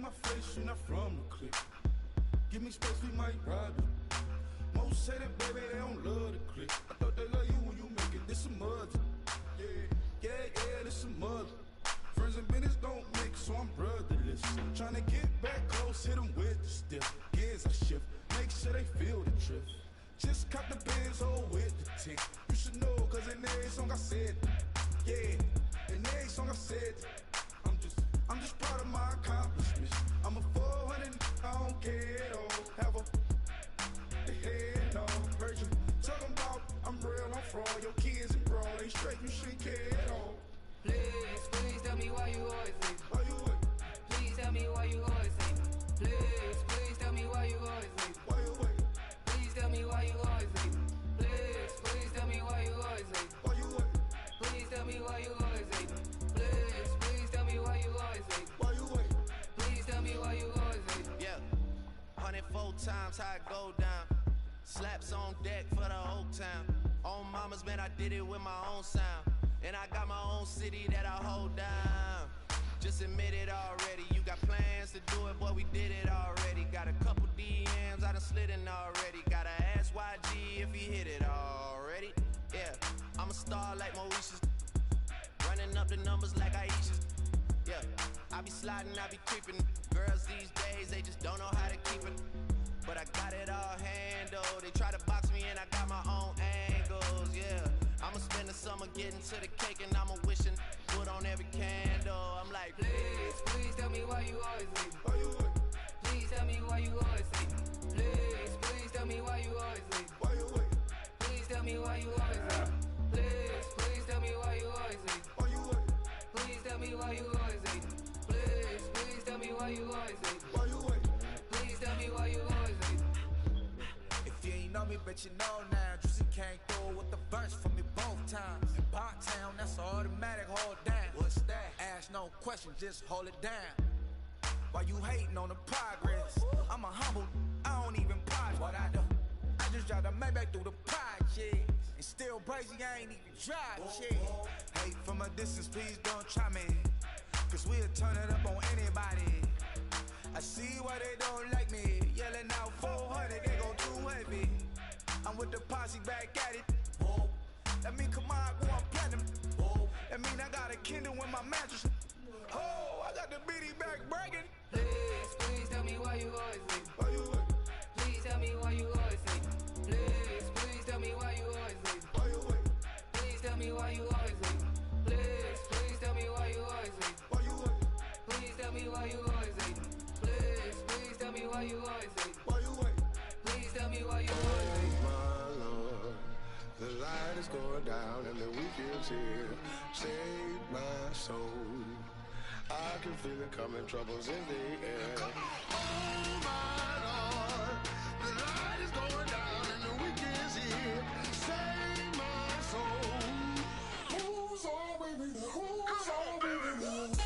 Speaker 9: my face, you're not from the clique. Give me space, we might ride it. Most say that, baby, they don't love the clique. I thought they love you when you make it. This some mud. Yeah, this some mud. Friends and business don't mix, so I'm brotherless. Trying to get back close, hit them with the stiff. Gears I shift, make sure they feel the trip. Just cop the Benz, hold with the tick. You should know, cause in every song I said, yeah, in every song I said, I'm just proud of my accomplishments. I'm a 400, I don't care at all. Have a head on virgin. Talking about I'm real, I'm fraud. Your kids and broad ain't straight, you shouldn't care at all.
Speaker 10: Please tell me why you always leave.
Speaker 9: Why you wait?
Speaker 10: Please tell me why you always leave. Please tell me why you always leave.
Speaker 9: Why you wait?
Speaker 10: Please tell me why you always leave. Please tell me why you always leave.
Speaker 9: Why you wait?
Speaker 10: Please tell me why you always leave. Please tell me why you always leave.
Speaker 9: Why you wait?
Speaker 10: Please tell me why you always leave.
Speaker 11: Yeah, 104 times how it go down. Slaps on deck for the whole town. On mamas, man, I did it with my own sound. And I got my own city that I hold down. Just admit it already. You got plans to do it, boy, we did it already. Got a couple DMs, I done slid in already. Gotta ask YG if he hit it already. Yeah, I'm a star like Mauritius. Running up the numbers like Aisha's. Yeah, I be sliding, I be creeping. Girls these days, they just don't know how to keep it. But I got it all handled. They try to box me in, I got my own angles, yeah. I'ma spend the summer getting to the cake and I'ma wishing put on every candle. I'm like,
Speaker 10: please tell me why you always leave.
Speaker 9: Why you wait?
Speaker 10: Please tell me why you always leave. Please tell me why you always leave.
Speaker 9: Why you wait?
Speaker 10: Please tell me why you always leave. Please tell me why you always leave.
Speaker 9: Why you wait?
Speaker 10: Please tell me why you always leave. Please tell me why you always leave.
Speaker 9: Why you wait?
Speaker 10: Please tell me why you always leave.
Speaker 3: If you ain't know me, but you know now. Juicy came through with the verse for me both times. In Bobtown, that's automatic, hold down. What's that? Ask no question, just hold it down. While you hating on the progress, I'm a humble, I don't even pause what I do. I just drive the Maybach through the project. And still crazy, I ain't even drive shit. Hate from a distance, please don't try me. Cause we'll turn it up on anybody. I see why they don't like me. Yelling out 400, they go too heavy. I'm with the posse back at it. That mean come on, go on platinum. That mean I got a Kindle in my mattress. Oh, I got the BD back bragging.
Speaker 10: Please tell me why you always leave.
Speaker 9: Why you wait?
Speaker 10: Please tell me why you always leave. Please tell me why you always leave.
Speaker 9: Why you wait?
Speaker 10: Please tell me why you always leave. Please tell me why you always leave.
Speaker 9: Why you wait?
Speaker 10: Please tell me why you always leave. Please tell me why you always leave.
Speaker 9: Why you wait?
Speaker 10: Please tell me why you always leave.
Speaker 12: My Lord, the light is going down and the weekend's here. Save my soul. I can feel it coming, troubles in the air. Oh my Lord, the light is going down and the weekend's here. Save my soul. Who's all with me? Who's all with me?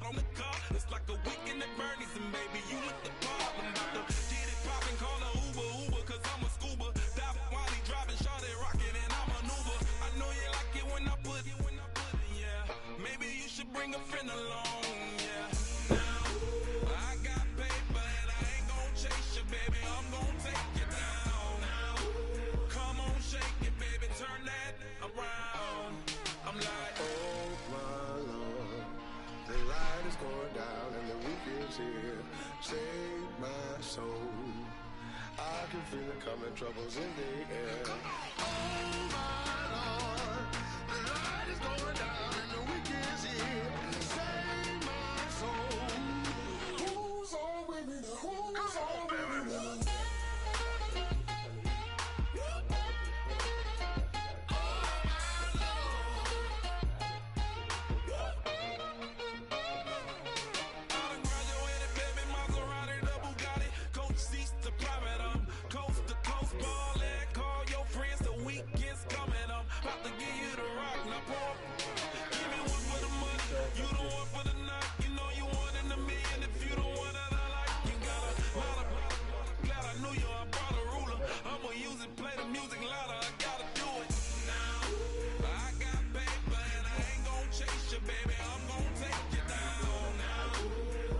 Speaker 8: On the car, it's like a weekend at Bernie's, and baby, you look the part. I'm about to get it poppin', call a Uber, cause I'm a scuba. Dive while he driving, shot it, rockin', and I maneuver. I know you like it when I put it, yeah. Maybe you should bring a friend along, yeah. Now, I got paper, and I ain't gon' chase you, baby, I'm gon' take you down. Now, come on, shake it, baby, turn that around. I'm like,
Speaker 12: oh my Lord, the light is going down and the weekend's here. Save my soul. I can feel it coming, troubles in the air. Oh my Lord, the light is going down and the weekend's here. Save my soul. Who's all with me? Who's all with me?
Speaker 8: coast to coast ballin', call your friends, the weekend's coming up. About to
Speaker 9: one tonight. You know you one in a million. If you the one that I like, you got a lot of. Glad I knew you. I brought a ruler. I'ma use it, play the music louder. I gotta do it now. I got paper and I ain't gon' chase you, baby. I'm gon' take you down now.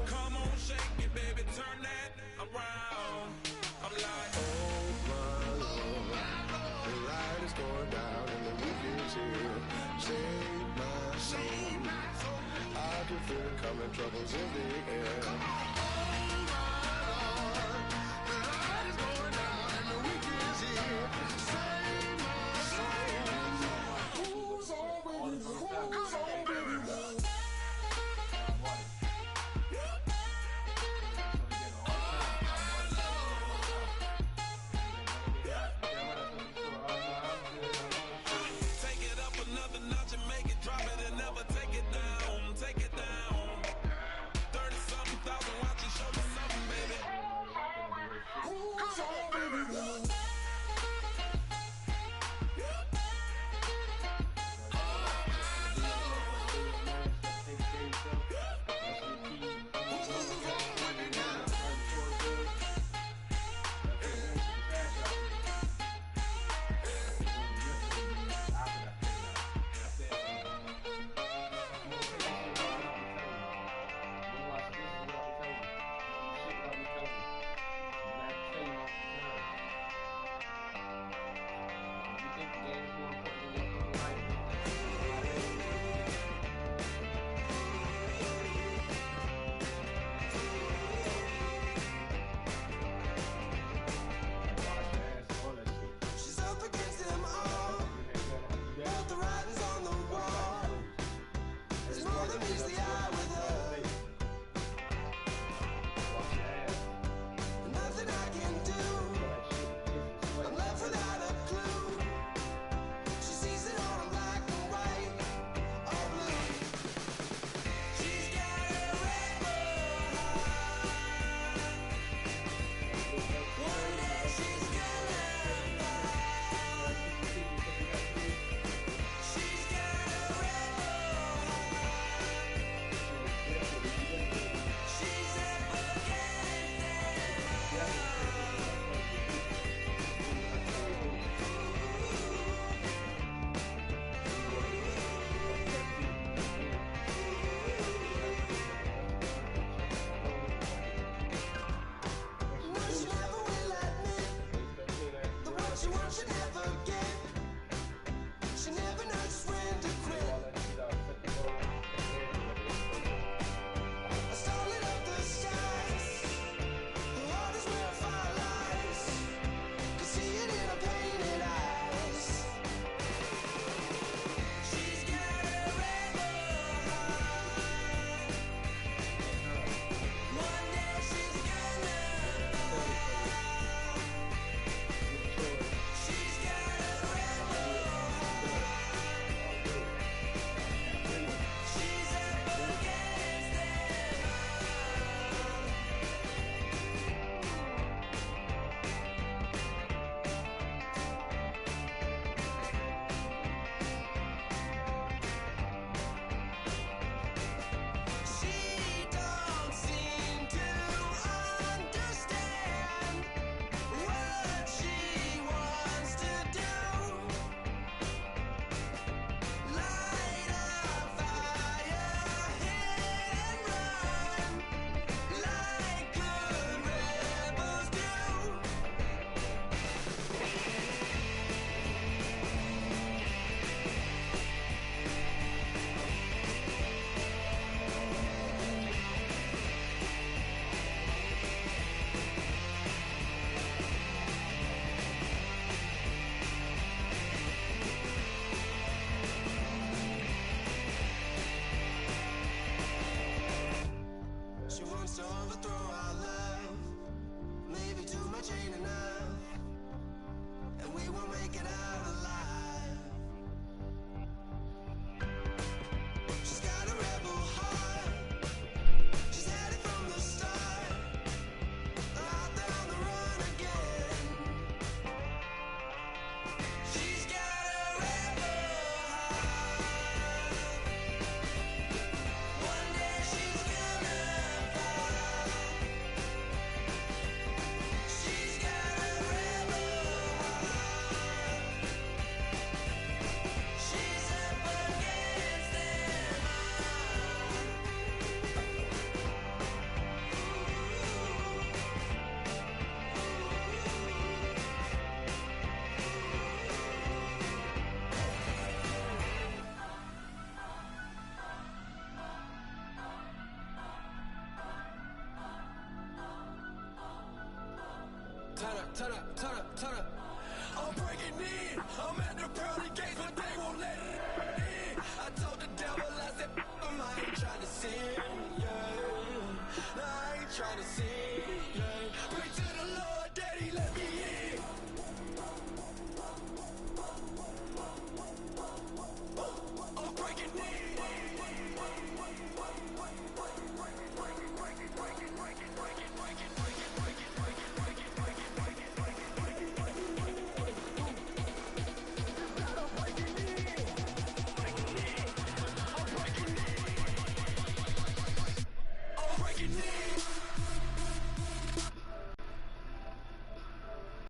Speaker 9: Come on, shake it, baby. Turn that around. I'm like,
Speaker 12: Oh my Lord, the light is going down and the weekend's here. Save my soul. I can feel it coming, troubles in the air.